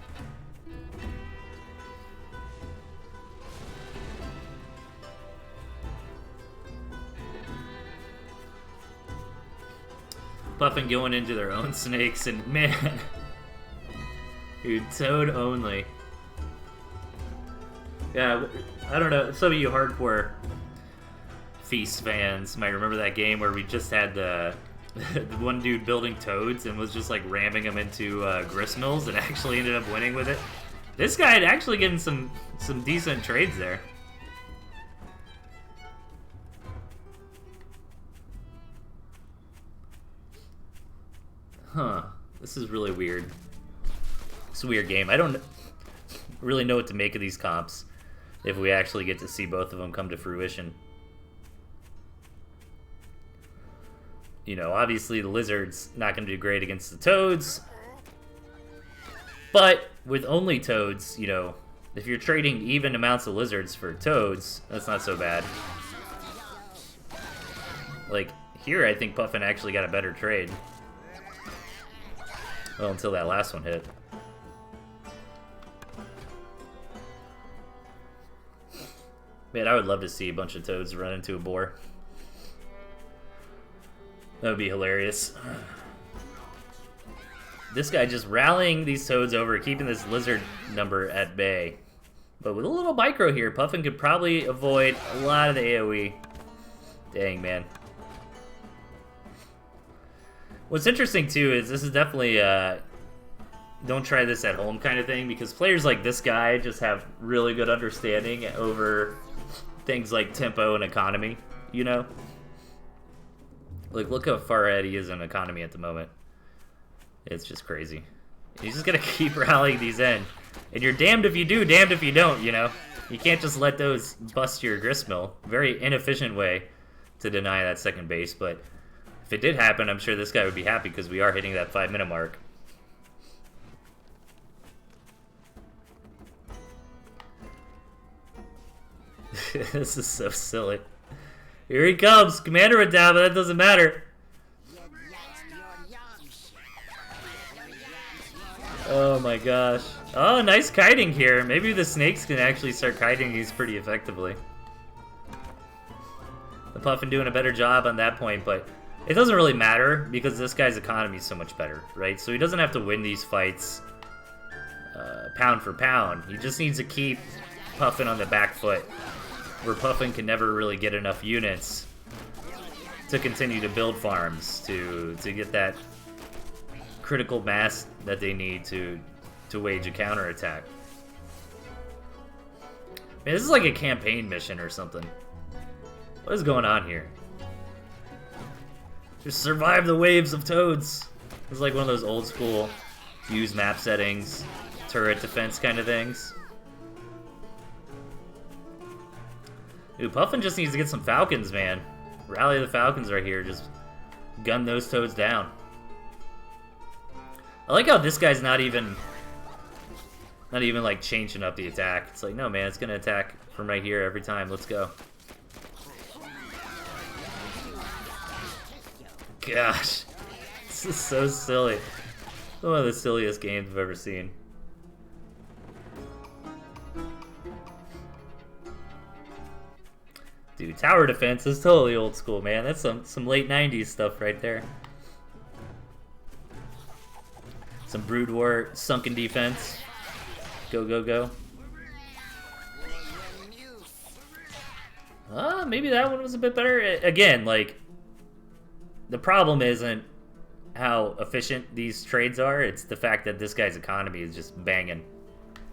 Puffin going into their own snakes, and man, dude, toad only. Yeah, I don't know, some of you hardcore Feast fans might remember that game where we just had the one dude building toads and was just like ramming them into grist mills and actually ended up winning with it. This guy actually getting some decent trades there. Huh. This is really weird. It's a weird game. I don't really know what to make of these comps if we actually get to see both of them come to fruition. You know, obviously the Lizard's not going to do great against the Toads. But with only Toads, you know, if you're trading even amounts of Lizards for Toads, that's not so bad. Like, here I think Puffin actually got a better trade. Well, until that last one hit. Man, I would love to see a bunch of Toads run into a boar. That would be hilarious. This guy just rallying these Toads over, keeping this Lizard number at bay. But with a little micro here, Puffin could probably avoid a lot of the AoE. Dang, man. What's interesting, too, is this is definitely don't try this at home kind of thing, because players like this guy just have really good understanding over things like tempo and economy, you know? Like, look how far ahead he is in economy at the moment. It's just crazy. He's just gonna keep rallying these in. And you're damned if you do, damned if you don't, you know? You can't just let those bust your gristmill. Very inefficient way to deny that second base, but if it did happen, I'm sure this guy would be happy because we are hitting that 5-minute mark. This is so silly. Here he comes. Commander went down, but that doesn't matter. Oh my gosh. Oh, nice kiting here. Maybe the snakes can actually start kiting these pretty effectively. The Puffin doing a better job on that point, but it doesn't really matter because this guy's economy is so much better, right? So he doesn't have to win these fights pound for pound. He just needs to keep Puffin on the back foot, where Puffin can never really get enough units to continue to build farms, to get that critical mass that they need to wage a counterattack. Man, this is like a campaign mission or something. What is going on here? Just survive the waves of Toads. It's like one of those old school use map settings, turret defense kind of things. Dude, Puffin just needs to get some Falcons, man. Rally the Falcons right here. Just gun those Toads down. I like how this guy's not even like changing up the attack. It's like, no, man, it's gonna attack from right here every time. Let's go. Gosh, this is so silly. One of the silliest games I've ever seen. Dude, tower defense is totally old school, man. That's some late 90s stuff right there. Some Brood War sunken defense. Go, go, go. Maybe that one was a bit better. Again, like, the problem isn't how efficient these trades are. It's the fact that this guy's economy is just banging,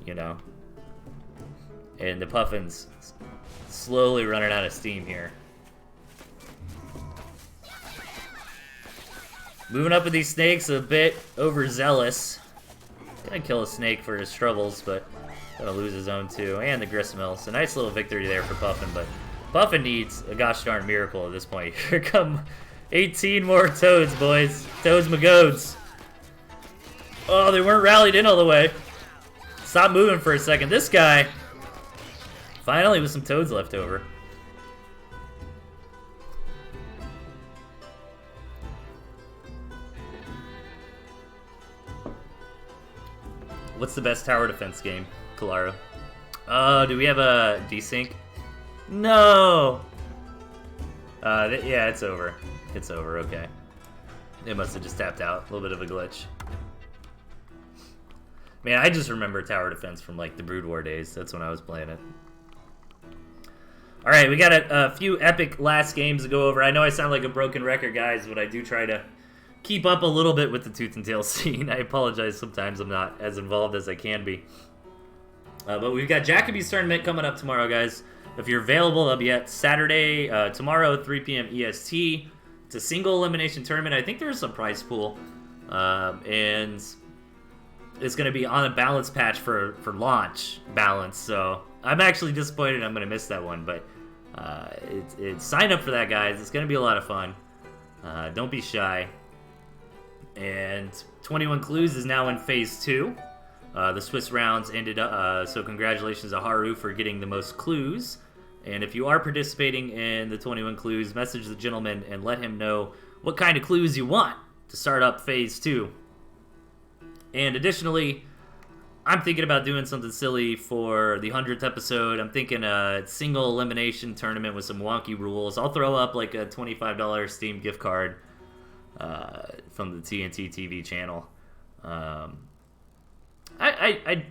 you know? And the Puffin's slowly running out of steam here. Moving up with these snakes, a bit overzealous. Gonna kill a snake for his troubles, but gonna lose his own too. And the gristmill. So nice little victory there for Puffin, but Puffin needs a gosh darn miracle at this point. Here come 18 more Toads, boys. Toads Magodes. Oh, they weren't rallied in all the way. Stop moving for a second. This guy, finally with some Toads left over. What's the best tower defense game, Kalaro? Do we have a desync? No! Yeah, it's over. It's over, okay. It must have just tapped out. A little bit of a glitch. Man, I just remember tower defense from, like, the Brood War days. That's when I was playing it. Alright, we got a few epic last games to go over. I know I sound like a broken record, guys, but I do try to keep up a little bit with the Tooth and Tail scene. I apologize, sometimes I'm not as involved as I can be. But we've got Jacoby's tournament coming up tomorrow, guys. If you're available, that'll be at Saturday, tomorrow, 3 p.m. EST. It's a single elimination tournament. I think there's some prize pool. And it's going to be on a balance patch for launch balance. So I'm actually disappointed I'm going to miss that one. But sign up for that, guys. It's going to be a lot of fun. Don't be shy. And 21 Clues is now in Phase 2. The Swiss rounds ended up, so congratulations to Haru for getting the most clues. And if you are participating in the 21 Clues, message the gentleman and let him know what kind of clues you want to start up Phase 2. And additionally, I'm thinking about doing something silly for the 100th episode. I'm thinking a single elimination tournament with some wonky rules. I'll throw up like a $25 Steam gift card from the TnTTV channel. I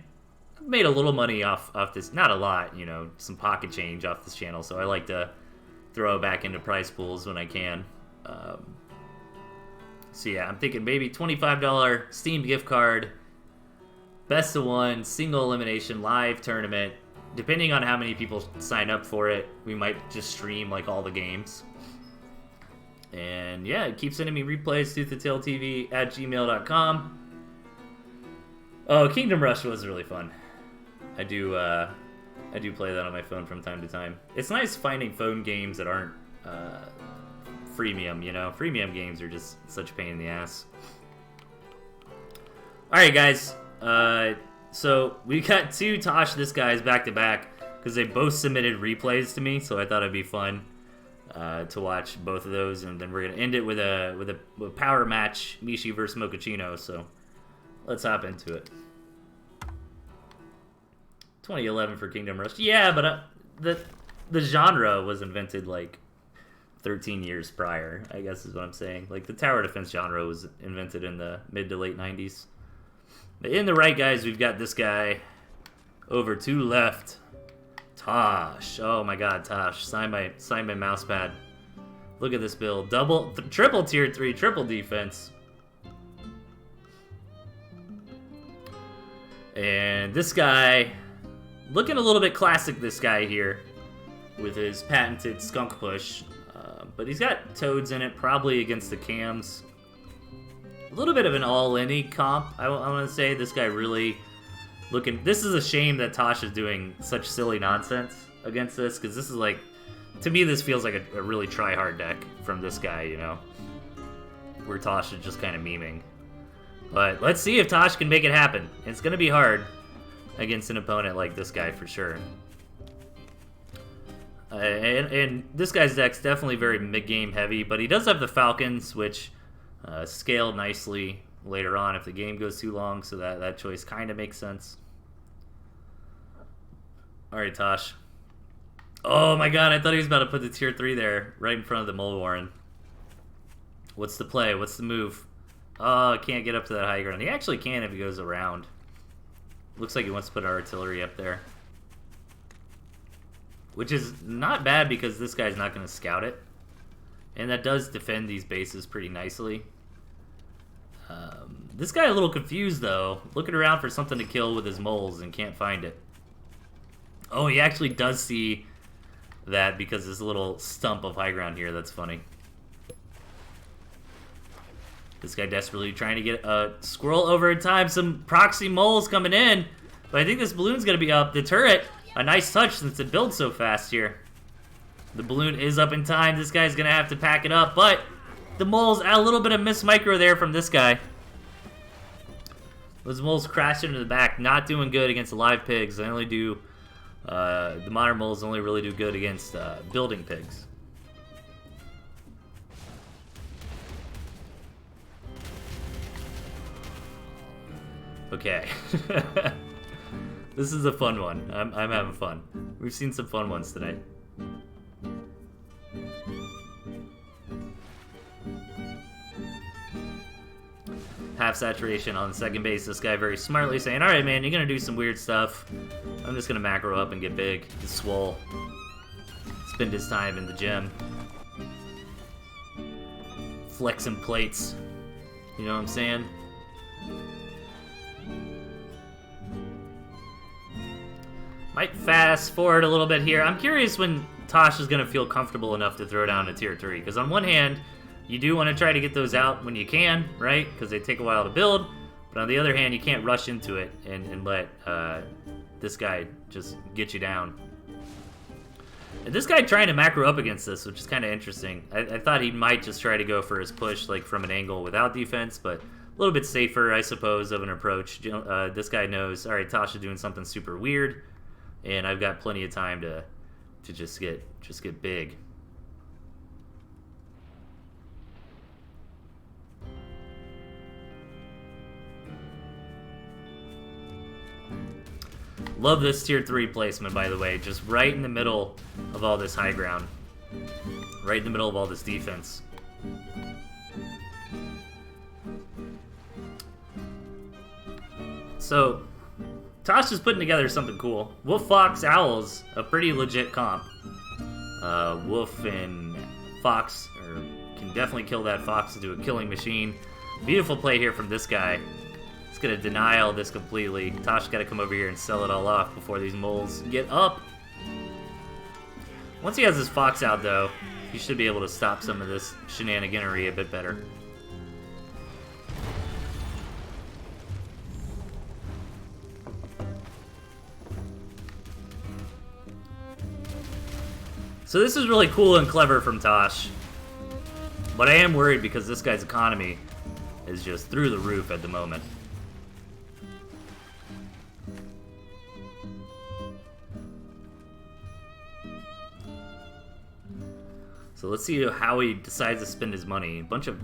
made a little money off this, not a lot, you know, some pocket change off this channel, so I like to throw it back into prize pools when I can. So yeah, I'm thinking maybe $25 Steam gift card, best of one, single elimination live tournament. Depending on how many people sign up for it, we might just stream like all the games. And yeah, keep sending me replays, ToothAndTailTV at gmail.com. Oh, Kingdom Rush was really fun. I do play that on my phone from time to time. It's nice finding phone games that aren't freemium, you know? Freemium games are just such a pain in the ass. Alright, guys. So we got two Tosh This Guys back-to-back because they both submitted replays to me, so I thought it'd be fun to watch both of those. And then we're going to end it with a power match, Mishi versus Mochaccino, so let's hop into it. 2011 for Kingdom Rush. Yeah, but the genre was invented like 13 years prior, I guess is what I'm saying. Like, the tower defense genre was invented in the mid to late 90s. But in the right, guys, we've got this guy over to left. Tosh. Oh my god, Tosh. Sign my mouse pad. Look at this build. Triple tier 3, triple defense. And this guy, looking a little bit classic, this guy here, with his patented skunk push. But he's got toads in it, probably against the cams. A little bit of an all-in-y comp, I want to say. This guy really looking... This is a shame that Tosh is doing such silly nonsense against this, because this is like... To me, this feels like a really try-hard deck from this guy, you know? Where Tosh is just kind of memeing. But let's see if Tosh can make it happen. It's going to be hard against an opponent like this guy for sure. And this guy's deck's definitely very mid-game heavy, but he does have the Falcons, which scale nicely later on if the game goes too long, so that choice kind of makes sense. Alright, Tosh. Oh my god, I thought he was about to put the tier 3 there, right in front of the Mole Warren. What's the play? What's the move? Oh, can't get up to that high ground. He actually can if he goes around. Looks like he wants to put artillery up there. Which is not bad because this guy's not going to scout it. And that does defend these bases pretty nicely. This guy a little confused though. Looking around for something to kill with his moles and can't find it. Oh, he actually does see that because there's a little stump of high ground here. That's funny. This guy desperately trying to get a squirrel over in time. Some proxy moles coming in. But I think this balloon's going to be up. The turret, a nice touch since it builds so fast here. The balloon is up in time. This guy's going to have to pack it up. But the moles, a little bit of miss micro there from this guy. Those moles crashed into the back. Not doing good against the live pigs. They only do... the modern moles only really do good against building pigs. Okay. This is a fun one. I'm having fun. We've seen some fun ones tonight. Half saturation on the second base. This guy very smartly saying, alright man, you're gonna do some weird stuff. I'm just gonna macro up and get big. Get swole. Spend his time in the gym. Flexing plates. You know what I'm saying? Might fast forward a little bit here. I'm curious when Tosh is going to feel comfortable enough to throw down a tier 3. Because on one hand, you do want to try to get those out when you can, right? Because they take a while to build. But on the other hand, you can't rush into it and let this guy just get you down. And this guy trying to macro up against this, which is kind of interesting. I thought he might just try to go for his push like from an angle without defense, but a little bit safer, I suppose, of an approach. This guy knows, all right, Tasha doing something super weird, and I've got plenty of time to just get big. Love this tier 3 placement, by the way. Just right in the middle of all this high ground. Right in the middle of all this defense. So, Tosh is putting together something cool. Wolf, Fox, Owl's a pretty legit comp. Wolf and Fox can definitely kill that Fox into a killing machine. Beautiful play here from this guy. He's gonna deny all this completely. Tosh gotta come over here and sell it all off before these moles get up. Once he has his Fox out, though, he should be able to stop some of this shenaniganery a bit better. So this is really cool and clever from Tosh. But I am worried because this guy's economy is just through the roof at the moment. So let's see how he decides to spend his money. A bunch of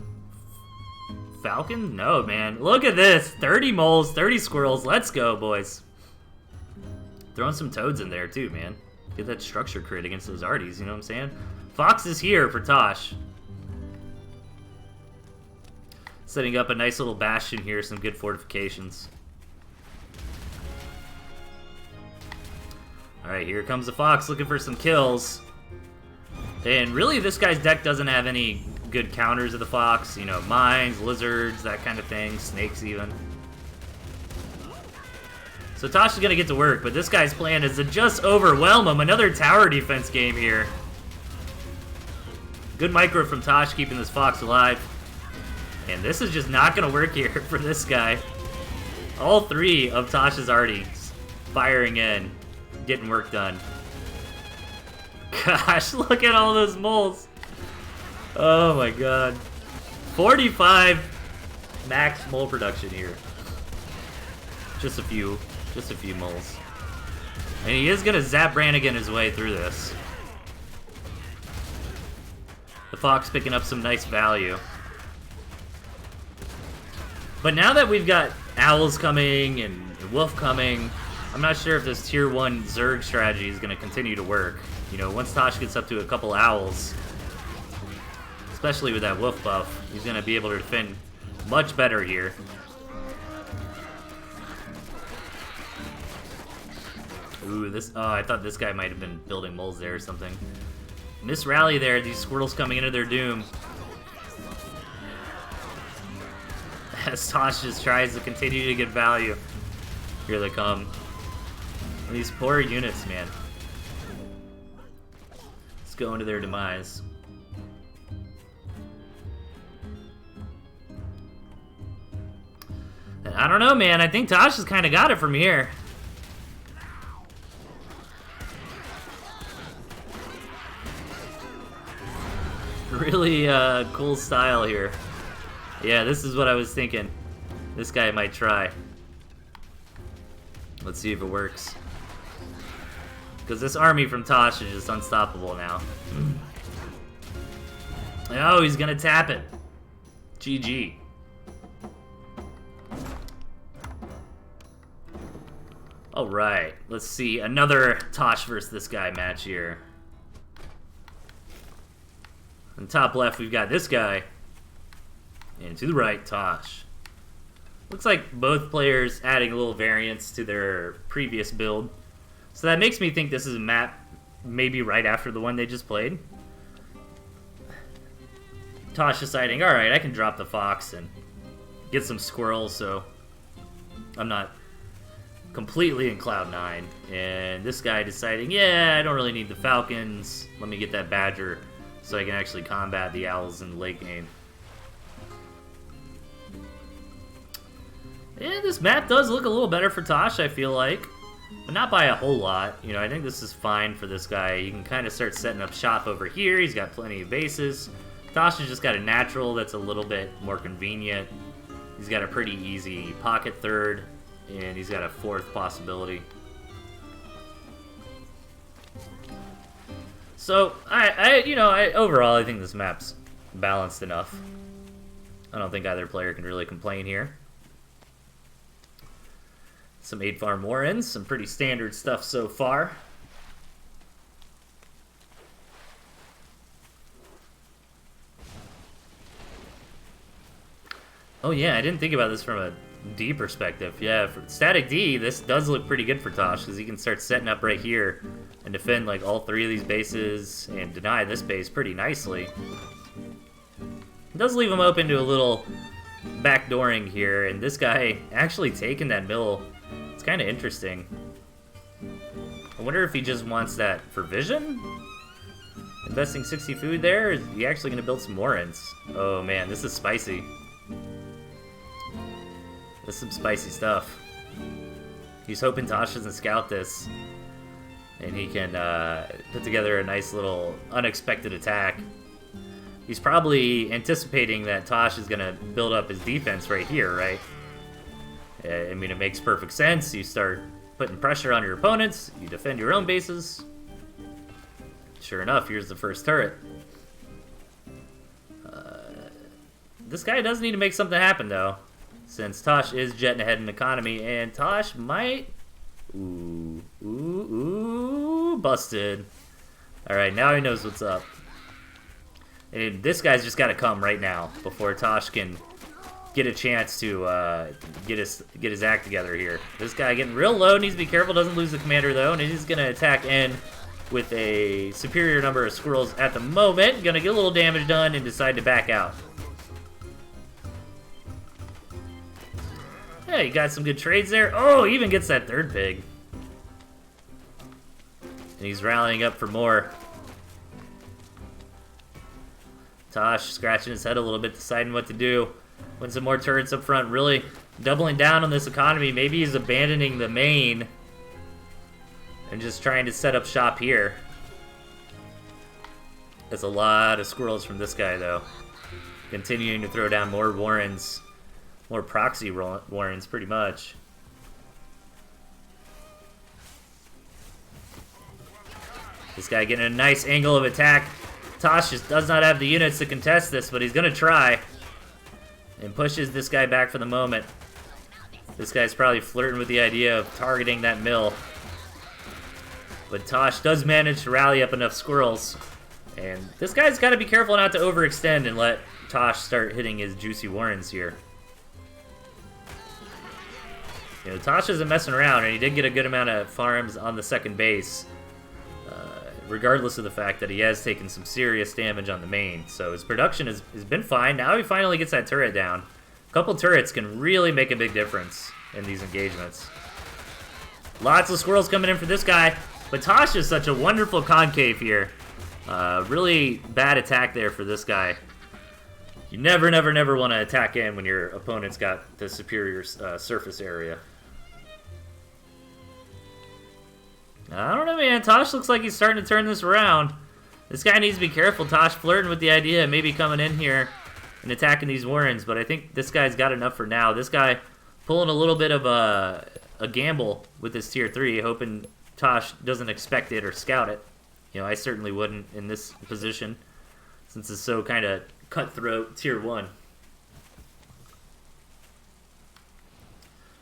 Falcon? No, man. Look at this. 30 moles, 30 squirrels. Let's go, boys. Throwing some toads in there, too, man. Get that structure crit against those arties, you know what I'm saying? Fox is here for Tosh. Setting up a nice little bastion here, some good fortifications. Alright, here comes the Fox looking for some kills. And really, this guy's deck doesn't have any good counters of the Fox. You know, mines, lizards, that kind of thing, snakes even. So Tosh is going to get to work, but this guy's plan is to just overwhelm him. Another tower defense game here. Good micro from Tosh keeping this Fox alive. And this is just not going to work here for this guy. All 3 of Tosh's arties firing in, getting work done. Gosh, look at all those moles. Oh my god. 45 max mole production here. Just a few moles. And he is gonna zap Brannigan his way through this. The Fox picking up some nice value. But now that we've got Owls coming and Wolf coming, I'm not sure if this tier 1 Zerg strategy is gonna continue to work. You know, once Tosh gets up to a couple Owls, especially with that Wolf buff, he's gonna be able to defend much better here. Ooh, I thought this guy might have been building moles there or something. Miss rally there, these squirrels coming into their doom. As Tosh just tries to continue to get value. Here they come. And these poor units, man. Let's go into their demise. And I don't know, man. I think Tosh has kind of got it from here. Really cool style here. Yeah, this is what I was thinking. This guy might try. Let's see if it works. Because this army from Tosh is just unstoppable now. Oh, he's gonna tap it. GG. Alright, let's see. Another Tosh versus this guy match here. On the top left, we've got this guy. And to the right, Tosh. Looks like both players adding a little variance to their previous build. So that makes me think this is a map maybe right after the one they just played. Tosh deciding, alright, I can drop the Fox and get some squirrels, so I'm not completely in Cloud 9. And this guy deciding, yeah, I don't really need the Falcons. Let me get that Badger so I can actually combat the Owls in the late game. Yeah, this map does look a little better for Tosh, I feel like. But not by a whole lot. You know, I think this is fine for this guy. You can kind of start setting up shop over here. He's got plenty of bases. Tosh has just got a natural that's a little bit more convenient. He's got a pretty easy pocket third, and he's got a fourth possibility. So, overall, I think this map's balanced enough. I don't think either player can really complain here. Some 8-farm Warrens, some pretty standard stuff so far. Oh yeah, I didn't think about this from a D perspective. Yeah, for static D, this does look pretty good for Tosh, because he can start setting up right here and defend like all 3 of these bases and deny this base pretty nicely. It does leave him open to a little backdooring here, and this guy actually taking that mill. It's kind of interesting. I wonder if he just wants that for vision? Investing 60 food there? Is he actually going to build some Warrens? Oh man, this is spicy. This is some spicy stuff. He's hoping Tosh doesn't scout this, and he can put together a nice little unexpected attack. He's probably anticipating that Tosh is going to build up his defense right here, right? I mean, it makes perfect sense. You start putting pressure on your opponents, you defend your own bases. Sure enough, here's the first turret. This guy does need to make something happen, though, since Tosh is jetting ahead in economy, and Tosh might... Ooh, busted. Alright, now he knows what's up. And this guy's just got to come right now before Tosh can get a chance to get his act together here. This guy getting real low, needs to be careful, doesn't lose the commander though, and he's going to attack in with a superior number of squirrels at the moment. Going to get a little damage done and decide to back out. Yeah, he got some good trades there. Oh, he even gets that third pig. And he's rallying up for more. Tosh scratching his head a little bit, deciding what to do. Win some more turrets up front, really doubling down on this economy. Maybe he's abandoning the main and just trying to set up shop here. That's a lot of squirrels from this guy, though. Continuing to throw down more Warrens. More proxy Warrens, pretty much. This guy getting a nice angle of attack. Tosh just does not have the units to contest this, but he's going to try. And pushes this guy back for the moment. This guy's probably flirting with the idea of targeting that mill. But Tosh does manage to rally up enough squirrels. And this guy's got to be careful not to overextend and let Tosh start hitting his juicy Warrens here. You know, Tosh isn't messing around, and he did get a good amount of farms on the second base. Regardless of the fact that he has taken some serious damage on the main. So his production has been fine. Now he finally gets that turret down. A couple turrets can really make a big difference in these engagements. Lots of squirrels coming in for this guy. But Tosh is such a wonderful concave here. Really bad attack there for this guy. You never want to attack in when your opponent's got the superior surface area. I don't know, man. Tosh looks like he's starting to turn this around. This guy needs to be careful. Tosh flirting with the idea of maybe coming in here and attacking these Warrens, but I think this guy's got enough for now. This guy pulling a little bit of a gamble with his tier 3, hoping Tosh doesn't expect it or scout it. You know, I certainly wouldn't in this position, since it's so kind of cutthroat tier 1.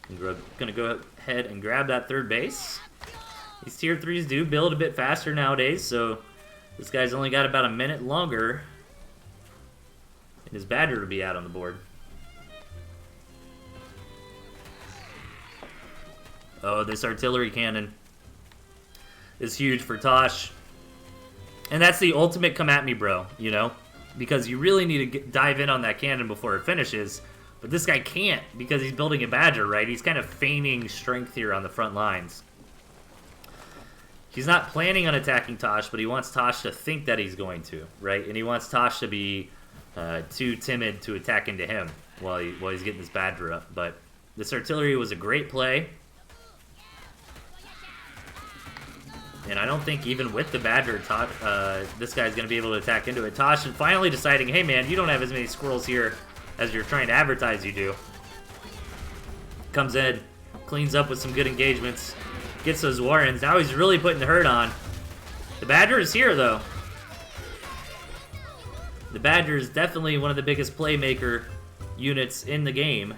I'm going to go ahead and grab that third base. These tier 3s do build a bit faster nowadays, so this guy's only got about a minute longer and his Badger to be out on the board. Oh, this artillery cannon is huge for Tosh. And that's the ultimate come at me, bro, you know? Because you really need to dive in on that cannon before it finishes. But this guy can't because he's building a Badger, right? He's kind of feigning strength here on the front lines. He's not planning on attacking Tosh, but he wants Tosh to think that he's going to, right? And he wants Tosh to be too timid to attack into him while he's getting this Badger up. But this artillery was a great play. And I don't think even with the Badger, this guy's going to be able to attack into it. Tosh is finally deciding, hey man, you don't have as many squirrels here as you're trying to advertise you do. Comes in, cleans up with some good engagements, gets those Warrens. Now he's really putting the hurt on. The Badger is here, though. The Badger is definitely one of the biggest playmaker units in the game.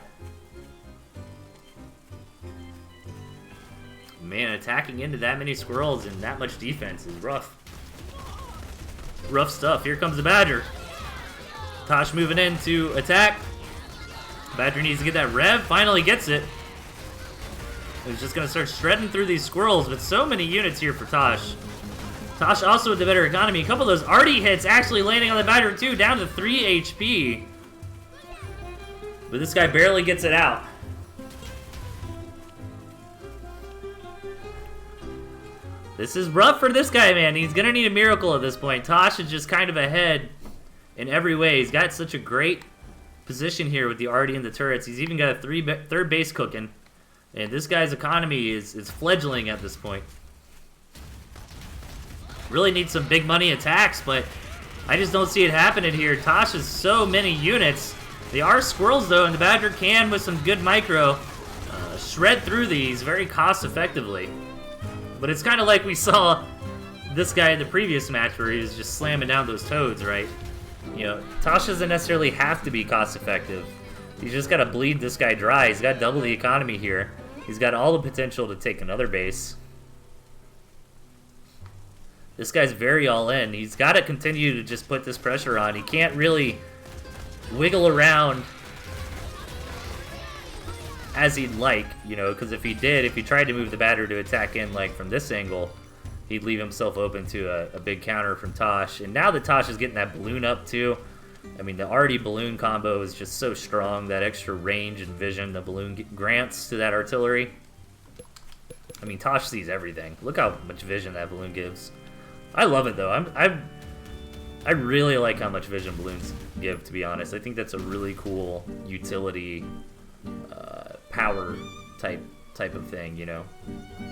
Man, attacking into that many squirrels and that much defense is rough. Rough stuff. Here comes the Badger. Tosh moving in to attack. Badger needs to get that rev. Finally gets it. He's just going to start shredding through these squirrels, but so many units here for Tosh. Tosh also with the better economy. A couple of those arty hits actually landing on the Badger too, down to 3 HP. But this guy barely gets it out. This is rough for this guy, man. He's going to need a miracle at this point. Tosh is just kind of ahead in every way. He's got such a great position here with the arty and the turrets. He's even got a third base cooking. And this guy's economy is fledgling at this point. Really needs some big money attacks, but I just don't see it happening here. Tosh has so many units. They are squirrels, though, and the Badger can, with some good micro, shred through these very cost-effectively. But it's kind of like we saw this guy in the previous match where he was just slamming down those toads, right? You know, Tosh doesn't necessarily have to be cost-effective. You just got to bleed this guy dry. He's got double the economy here. He's got all the potential to take another base. This guy's very all in. He's got to continue to just put this pressure on. He can't really wiggle around as he'd like, you know, because if he tried to move the Badger to attack in, like, from this angle, he'd leave himself open to a big counter from Tosh. And now that Tosh is getting that balloon up, too, I mean, the arty balloon combo is just so strong. That extra range and vision the balloon grants to that artillery. I mean, Tosh sees everything. Look how much vision that balloon gives. I love it, though. I really like how much vision balloons give, to be honest. I think that's a really cool utility power type of thing, you know.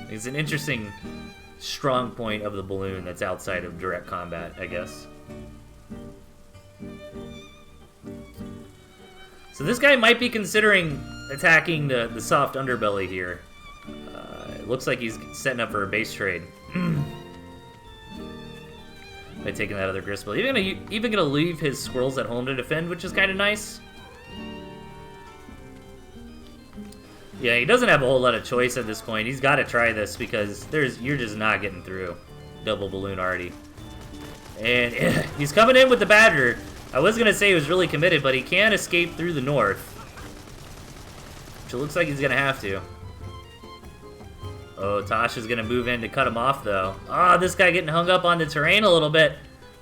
It's an interesting strong point of the balloon that's outside of direct combat, I guess. So this guy might be considering attacking the soft underbelly here. It looks like he's setting up for a base trade. By taking that other Gristle. Even gonna leave his squirrels at home to defend, which is kind of nice. Yeah, he doesn't have a whole lot of choice at this point. He's got to try this because you're just not getting through double balloon arty. And he's coming in with the Badger. I was going to say he was really committed, but he can escape through the north. Which it looks like he's going to have to. Oh, Tosh is going to move in to cut him off, though. Oh, this guy getting hung up on the terrain a little bit.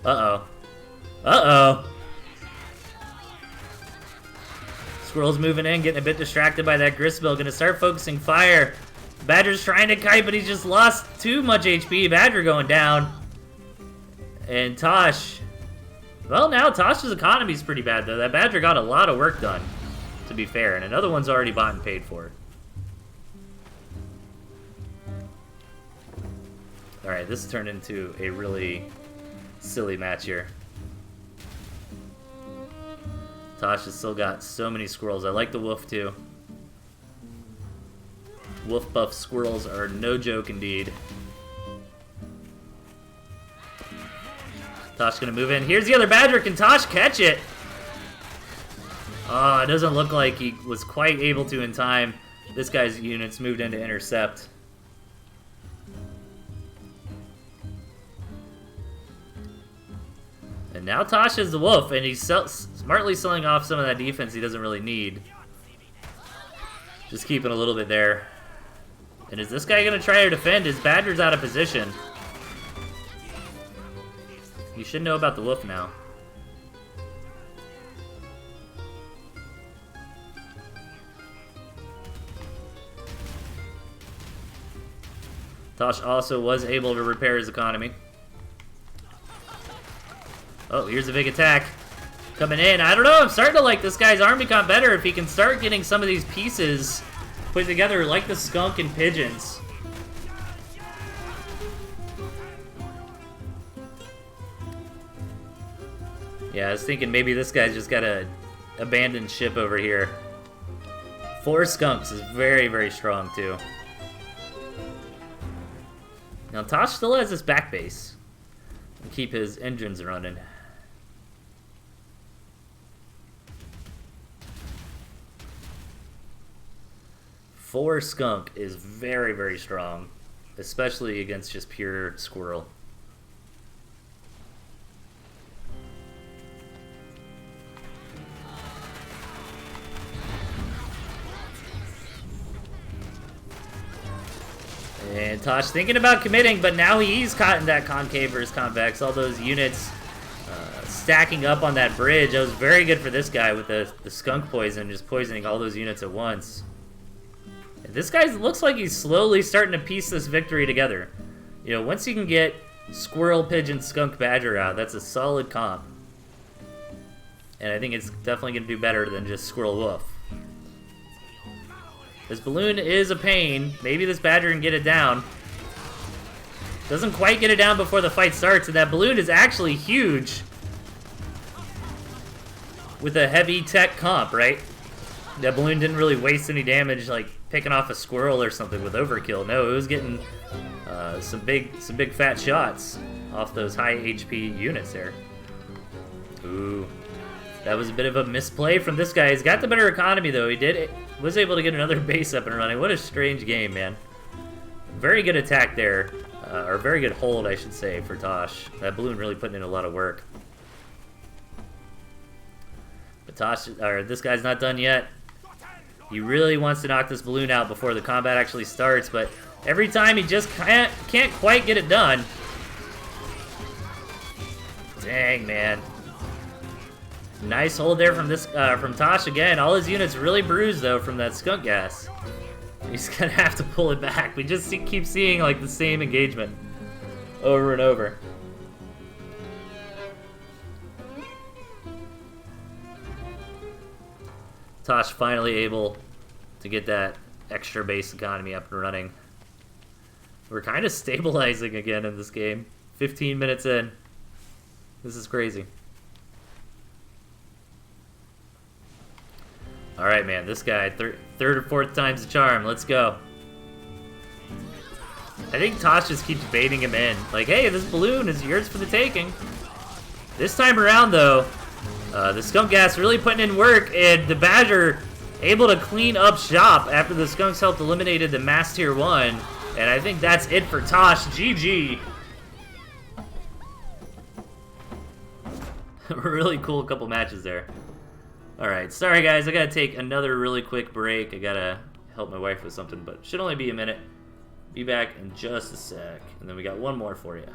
Uh-oh. Uh-oh. Squirrel's moving in, getting a bit distracted by that Gristmill. Going to start focusing fire. Badger's trying to kite, but he's just lost too much HP. Badger going down. And Tosh... Well, now Tosh's economy is pretty bad, though. That Badger got a lot of work done, to be fair. And another one's already bought and paid for. Alright, this turned into a really silly match here. Tosh has still got so many squirrels. I like the wolf, too. Wolf buff squirrels are no joke indeed. Tosh gonna move in. Here's the other Badger. Can Tosh catch it? Oh, it doesn't look like he was quite able to in time. This guy's units moved in to intercept. And now Tosh is the wolf, and he's smartly selling off some of that defense he doesn't really need. Just keeping a little bit there. And is this guy going to try to defend? His Badger's out of position. You should know about the wolf now. Tosh also was able to repair his economy. Oh, here's a big attack. Coming in. I don't know, I'm starting to like this guy's army comp better if he can start getting some of these pieces put together like the skunk and pigeons. Yeah, I was thinking maybe this guy's just got a abandoned ship over here. 4 skunks is very, very strong too. Now Tosh still has his back base. And keep his engines running. Four skunk is very, very strong. Especially against just pure squirrel. And Tosh thinking about committing, but now he's caught in that concave versus convex. All those units stacking up on that bridge. That was very good for this guy with the skunk poison, just poisoning all those units at once. And this guy looks like he's slowly starting to piece this victory together. You know, once you can get squirrel, pigeon, skunk, badger out, that's a solid comp. And I think it's definitely going to do better than just squirrel, wolf. This balloon is a pain. Maybe this badger can get it down. Doesn't quite get it down before the fight starts, and that balloon is actually huge. With a heavy tech comp, right? That balloon didn't really waste any damage, like picking off a squirrel or something with overkill. No, it was getting some big fat shots off those high HP units there. Ooh. That was a bit of a misplay from this guy. He's got the better economy, though. He was able to get another base up and running. What a strange game, man. Very good attack there. Or very good hold, I should say, for Tosh. That balloon really putting in a lot of work. But this guy's not done yet. He really wants to knock this balloon out before the combat actually starts, but every time he just can't quite get it done. Dang, man. Nice hold there from Tosh again. All his units really bruised though from that skunk gas. He's gonna have to pull it back. We just keep seeing like the same engagement over and over. Tosh finally able to get that extra base economy up and running. We're kind of stabilizing again in this game. 15 minutes in. This is crazy. Alright, man, this guy, third or fourth time's the charm. Let's go. I think Tosh just keeps baiting him in. Like, hey, this balloon is yours for the taking. This time around, though, the skunk gas really putting in work, and the badger able to clean up shop after the skunks helped eliminated the mass tier 1. And I think that's it for Tosh. GG. Really cool couple matches there. Alright, sorry guys, I gotta take another really quick break. I gotta help my wife with something, but should only be a minute. Be back in just a sec. And then we got one more for you.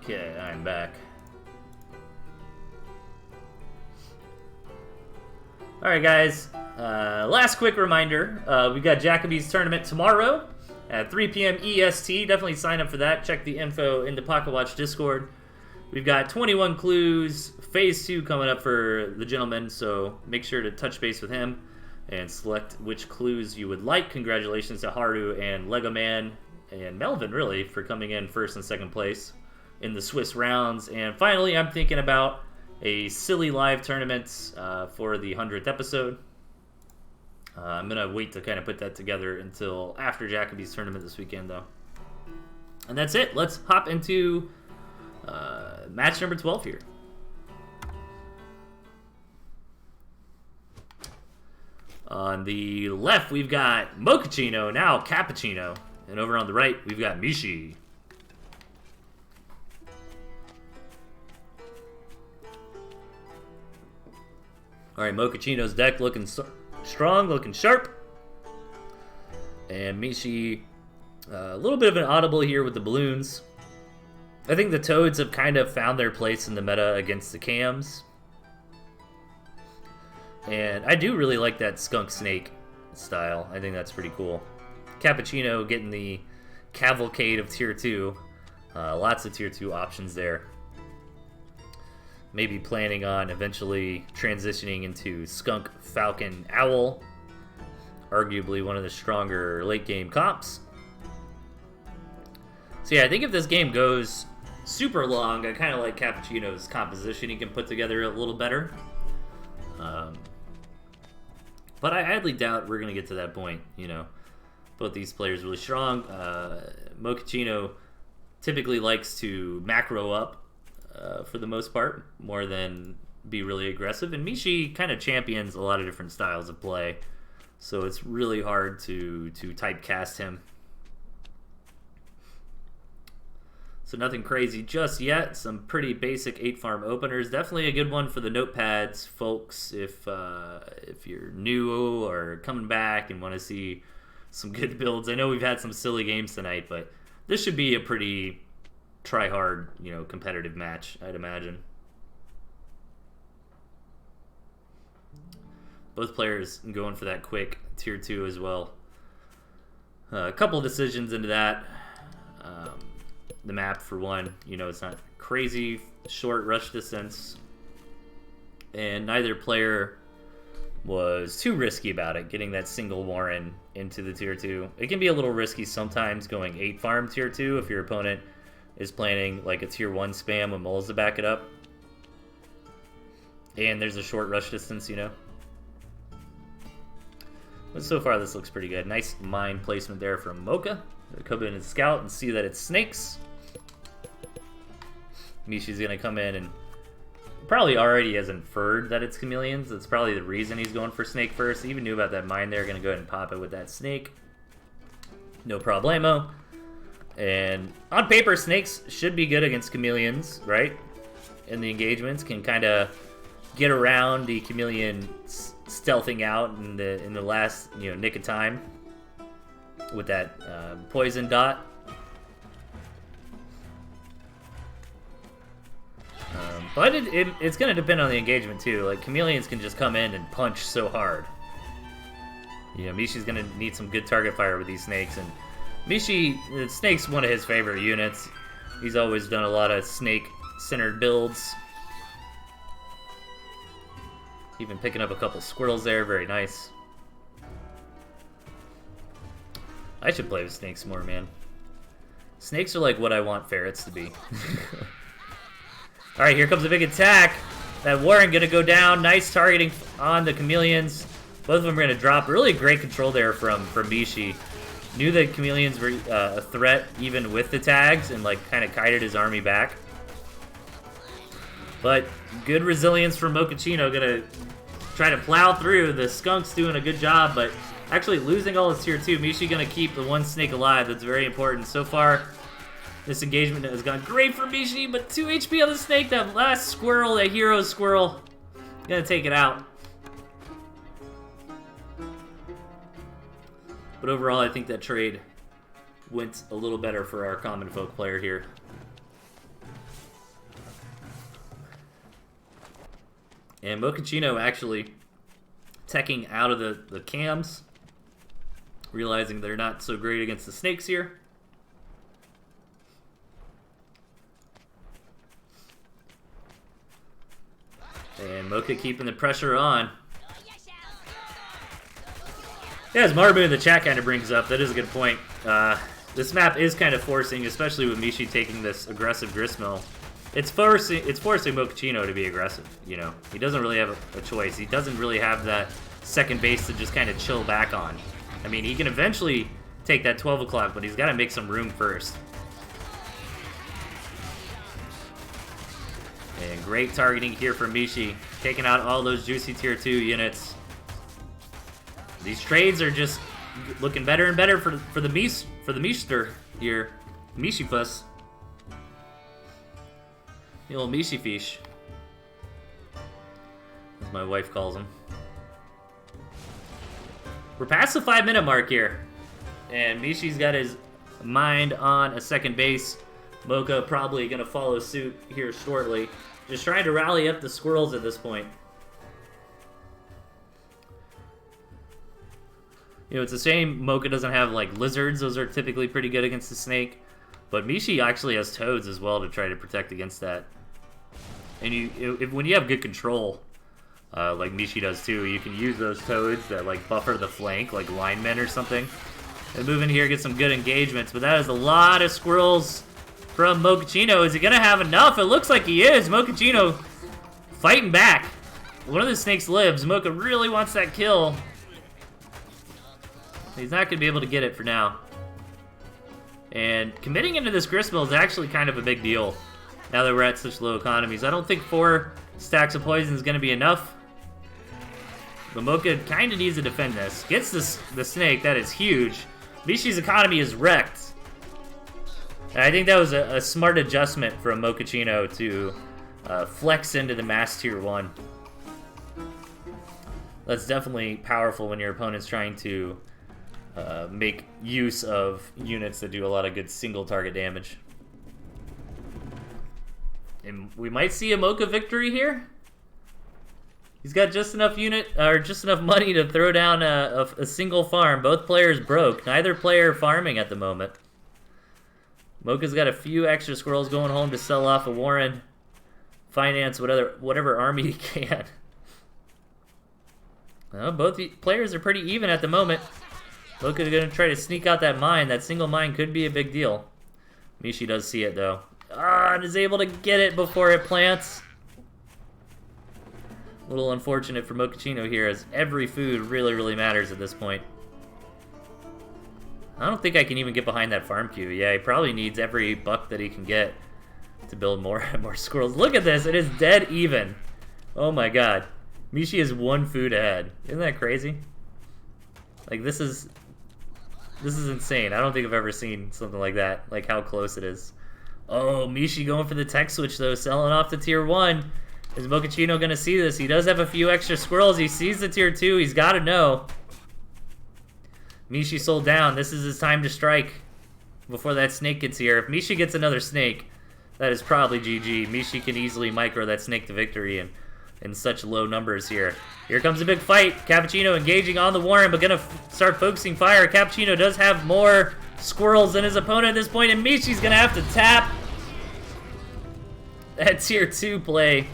Okay, I'm back. Alright guys, last quick reminder, we've got Jacoby's tournament tomorrow at 3 p.m. EST. Definitely sign up for that. Check the info in the Pocketwatch Discord. We've got 21 clues, phase 2 coming up for the gentleman, so make sure to touch base with him and select which clues you would like. Congratulations to Haru and Lego Man and Melvin, really, for coming in first and second place in the Swiss rounds. And finally, I'm thinking about a silly live tournament for the 100th episode. I'm going to wait to kind of put that together until after Jacoby's tournament this weekend, though. And that's it. Let's hop into match number 12 here. On the left, we've got Mochaccino, now Cappuccino. And over on the right, we've got Mishi. Alright, Mochaccino's deck looking strong, looking sharp. And Mishi, a little bit of an audible here with the balloons. I think the Toads have kind of found their place in the meta against the Cams. And I do really like that Skunk Snake style. I think that's pretty cool. Cappuccino getting the cavalcade of Tier 2. Lots of Tier 2 options there. Maybe planning on eventually transitioning into Skunk, Falcon, Owl. Arguably one of the stronger late game comps. So yeah, I think if this game goes super long, I kind of like Cappuccino's composition he can put together a little better. But I highly doubt we're going to get to that point, you know. Both these players really strong. Mochaccino typically likes to macro up for the most part, more than be really aggressive. And Mishi kind of champions a lot of different styles of play, so it's really hard to typecast him. So nothing crazy just yet. Some pretty basic 8-farm openers. Definitely a good one for the notepads, folks, if you're new or coming back and want to see some good builds. I know we've had some silly games tonight, but this should be a pretty try-hard, you know, competitive match, I'd imagine. Both players going for that quick Tier 2 as well. A couple decisions into that. The map, for one, you know, it's not crazy short rush distance. And neither player was too risky about it, getting that single Warren into the Tier 2. It can be a little risky sometimes going 8-farm Tier 2 if your opponent is planning like a Tier 1 spam with moles to back it up. And there's a short rush distance, you know. But so far this looks pretty good. Nice mine placement there from Mocha. Come in and scout and see that it's snakes. Mishi's going to come in and probably already has inferred that it's chameleons. That's probably the reason he's going for snake first. He even knew about that mine there. Going to go ahead and pop it with that snake. No problemo. And on paper, snakes should be good against chameleons, right? And the engagements can kind of get around the chameleon stealthing out in the last, you know, nick of time with that poison dot. But it's going to depend on the engagement too. Like, chameleons can just come in and punch so hard. You know, Mishi's going to need some good target fire with these snakes. And Mishi, the snake's one of his favorite units. He's always done a lot of snake-centered builds. Even picking up a couple squirrels there. Very nice. I should play with snakes more, man. Snakes are like what I want ferrets to be. Alright, here comes a big attack. That Warren gonna go down. Nice targeting on the chameleons. Both of them are gonna drop. Really great control there from Mishi. Knew that chameleons were a threat even with the tags and like kind of kited his army back. But good resilience from Mochaccino. Gonna try to plow through. The skunk's doing a good job, but actually losing all his Tier 2. Mishi gonna keep the one snake alive. That's very important. So far, this engagement has gone great for Mishi, but 2 HP on the snake. That last squirrel, that hero squirrel, gonna take it out. But overall, I think that trade went a little better for our common folk player here. And Mochaccino actually teching out of the cams, realizing they're not so great against the snakes here. And Mocha keeping the pressure on. Yeah, as Marbu in the chat kind of brings up, that is a good point. This map is kind of forcing, especially with Mishi taking this aggressive gristmill. It's forcing Mochaccino to be aggressive, you know. He doesn't really have a choice. He doesn't really have that second base to just kind of chill back on. I mean, he can eventually take that 12 o'clock, but he's got to make some room first. And great targeting here from Mishi, taking out all those juicy tier 2 units. These trades are just looking better and better for the Mishster here, Mishifus. The old Mishifish, as my wife calls him. We're past the 5-minute mark here, and Mishi's got his mind on a second base. Mocha probably gonna follow suit here shortly. Just trying to rally up the squirrels at this point. You know, it's a shame Mocha doesn't have, like, lizards. Those are typically pretty good against the snake. But Mishi actually has toads as well to try to protect against that. And when you have good control, like Mishi does too, you can use those toads that, like, buffer the flank, like linemen or something. And move in here, get some good engagements. But that is a lot of squirrels from Mochaccino. Is he going to have enough? It looks like he is. Mochaccino fighting back. One of the snakes lives. Mocha really wants that kill. He's not going to be able to get it for now. And committing into this gristmill is actually kind of a big deal now that we're at such low economies. I don't think 4 stacks of poison is going to be enough. But Mocha kind of needs to defend this. Gets the snake. That is huge. Mishi's economy is wrecked. And I think that was a smart adjustment from Mochaccino to flex into the mass tier 1. That's definitely powerful when your opponent's trying to make use of units that do a lot of good single target damage. And we might see a Mocha victory here. He's got just enough money to throw down a single farm. Both players broke. Neither player farming at the moment. Mocha's got a few extra squirrels going home to sell off a Warren. Finance whatever army he can. Well, both players are pretty even at the moment. Mocha's going to try to sneak out that mine. That single mine could be a big deal. Mishi does see it, though. And is able to get it before it plants. A little unfortunate for Mochaccino here, as every food really, really matters at this point. I don't think I can even get behind that farm queue. Yeah, he probably needs every buck that he can get to build more squirrels. Look at this. It is dead even. Oh, my God. Mishi is 1 food ahead. Isn't that crazy? Like, this is insane. I don't think I've ever seen something like that. Like, how close it is. Oh, Mishi going for the tech switch, though. Selling off the tier 1. Is Mochaccino going to see this? He does have a few extra squirrels. He sees the tier 2. He's got to know. Mishi sold down. This is his time to strike before that snake gets here. If Mishi gets another snake, that is probably GG. Mishi can easily micro that snake to victory in such low numbers here. Here comes a big fight. Cappuccino engaging on the Warren, but going to start focusing fire. Cappuccino does have more squirrels than his opponent at this point, and Mishi's going to have to tap. That tier 2 play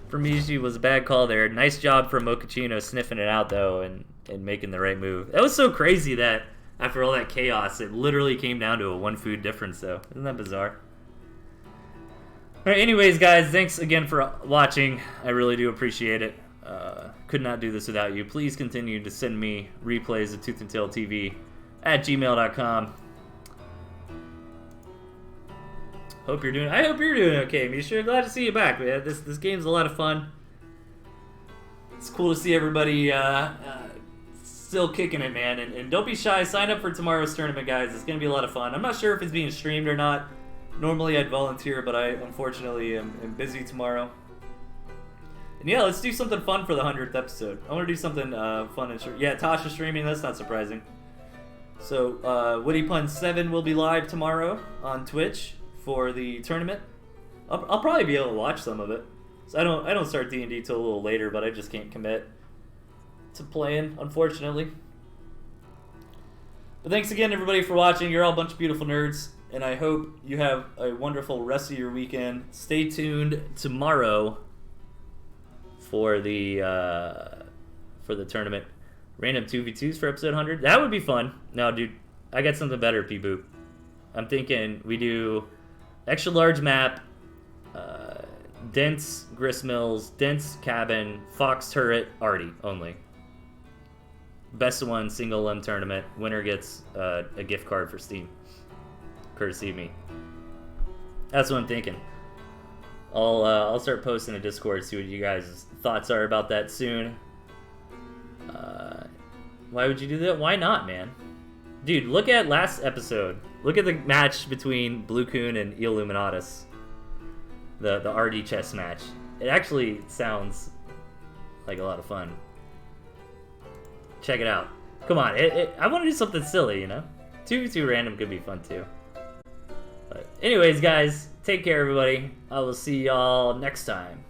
for Mishi was a bad call there. Nice job for Mochaccino sniffing it out, though, and making the right move. That was so crazy that after all that chaos, it literally came down to a 1 food difference, though. Isn't that bizarre? Alright, anyways, guys, thanks again for watching. I really do appreciate it. Could not do this without you. Please continue to send me replays of ToothAndTailTV at gmail.com. I hope you're doing okay, Misha. Glad to see you back, man. This game's a lot of fun. It's cool to see everybody still kicking it, man. And don't be shy. Sign up for tomorrow's tournament, guys. It's going to be a lot of fun. I'm not sure if it's being streamed or not. Normally I'd volunteer, but I unfortunately am busy tomorrow. And yeah, let's do something fun for the 100th episode. I want to do something fun and short. Yeah, Tasha streaming. That's not surprising. So, Witty Pun 7 will be live tomorrow on Twitch for the tournament. I'll probably be able to watch some of it. So I don't start D&D till a little later, but I just can't commit to playing, unfortunately. But thanks again, everybody, for watching. You're all a bunch of beautiful nerds, and I hope you have a wonderful rest of your weekend. Stay tuned tomorrow for the tournament. Random 2v2s for episode 100. That would be fun. No, dude, I got something better, P-Boop. I'm thinking we do extra large map, dense gristmills, dense cabin, fox turret, arty only. Best of one, single limb tournament. Winner gets a gift card for Steam, courtesy of me. That's what I'm thinking. I'll start posting to Discord, see what you guys' thoughts are about that soon. Why would you do that? Why not, man? Dude, look at last episode. Look at the match between Blue Coon and Illuminatus. The RD chess match. It actually sounds like a lot of fun. Check it out. Come on, I want to do something silly, you know? 2v2 random could be fun too. But anyways, guys, take care, everybody. I will see y'all next time.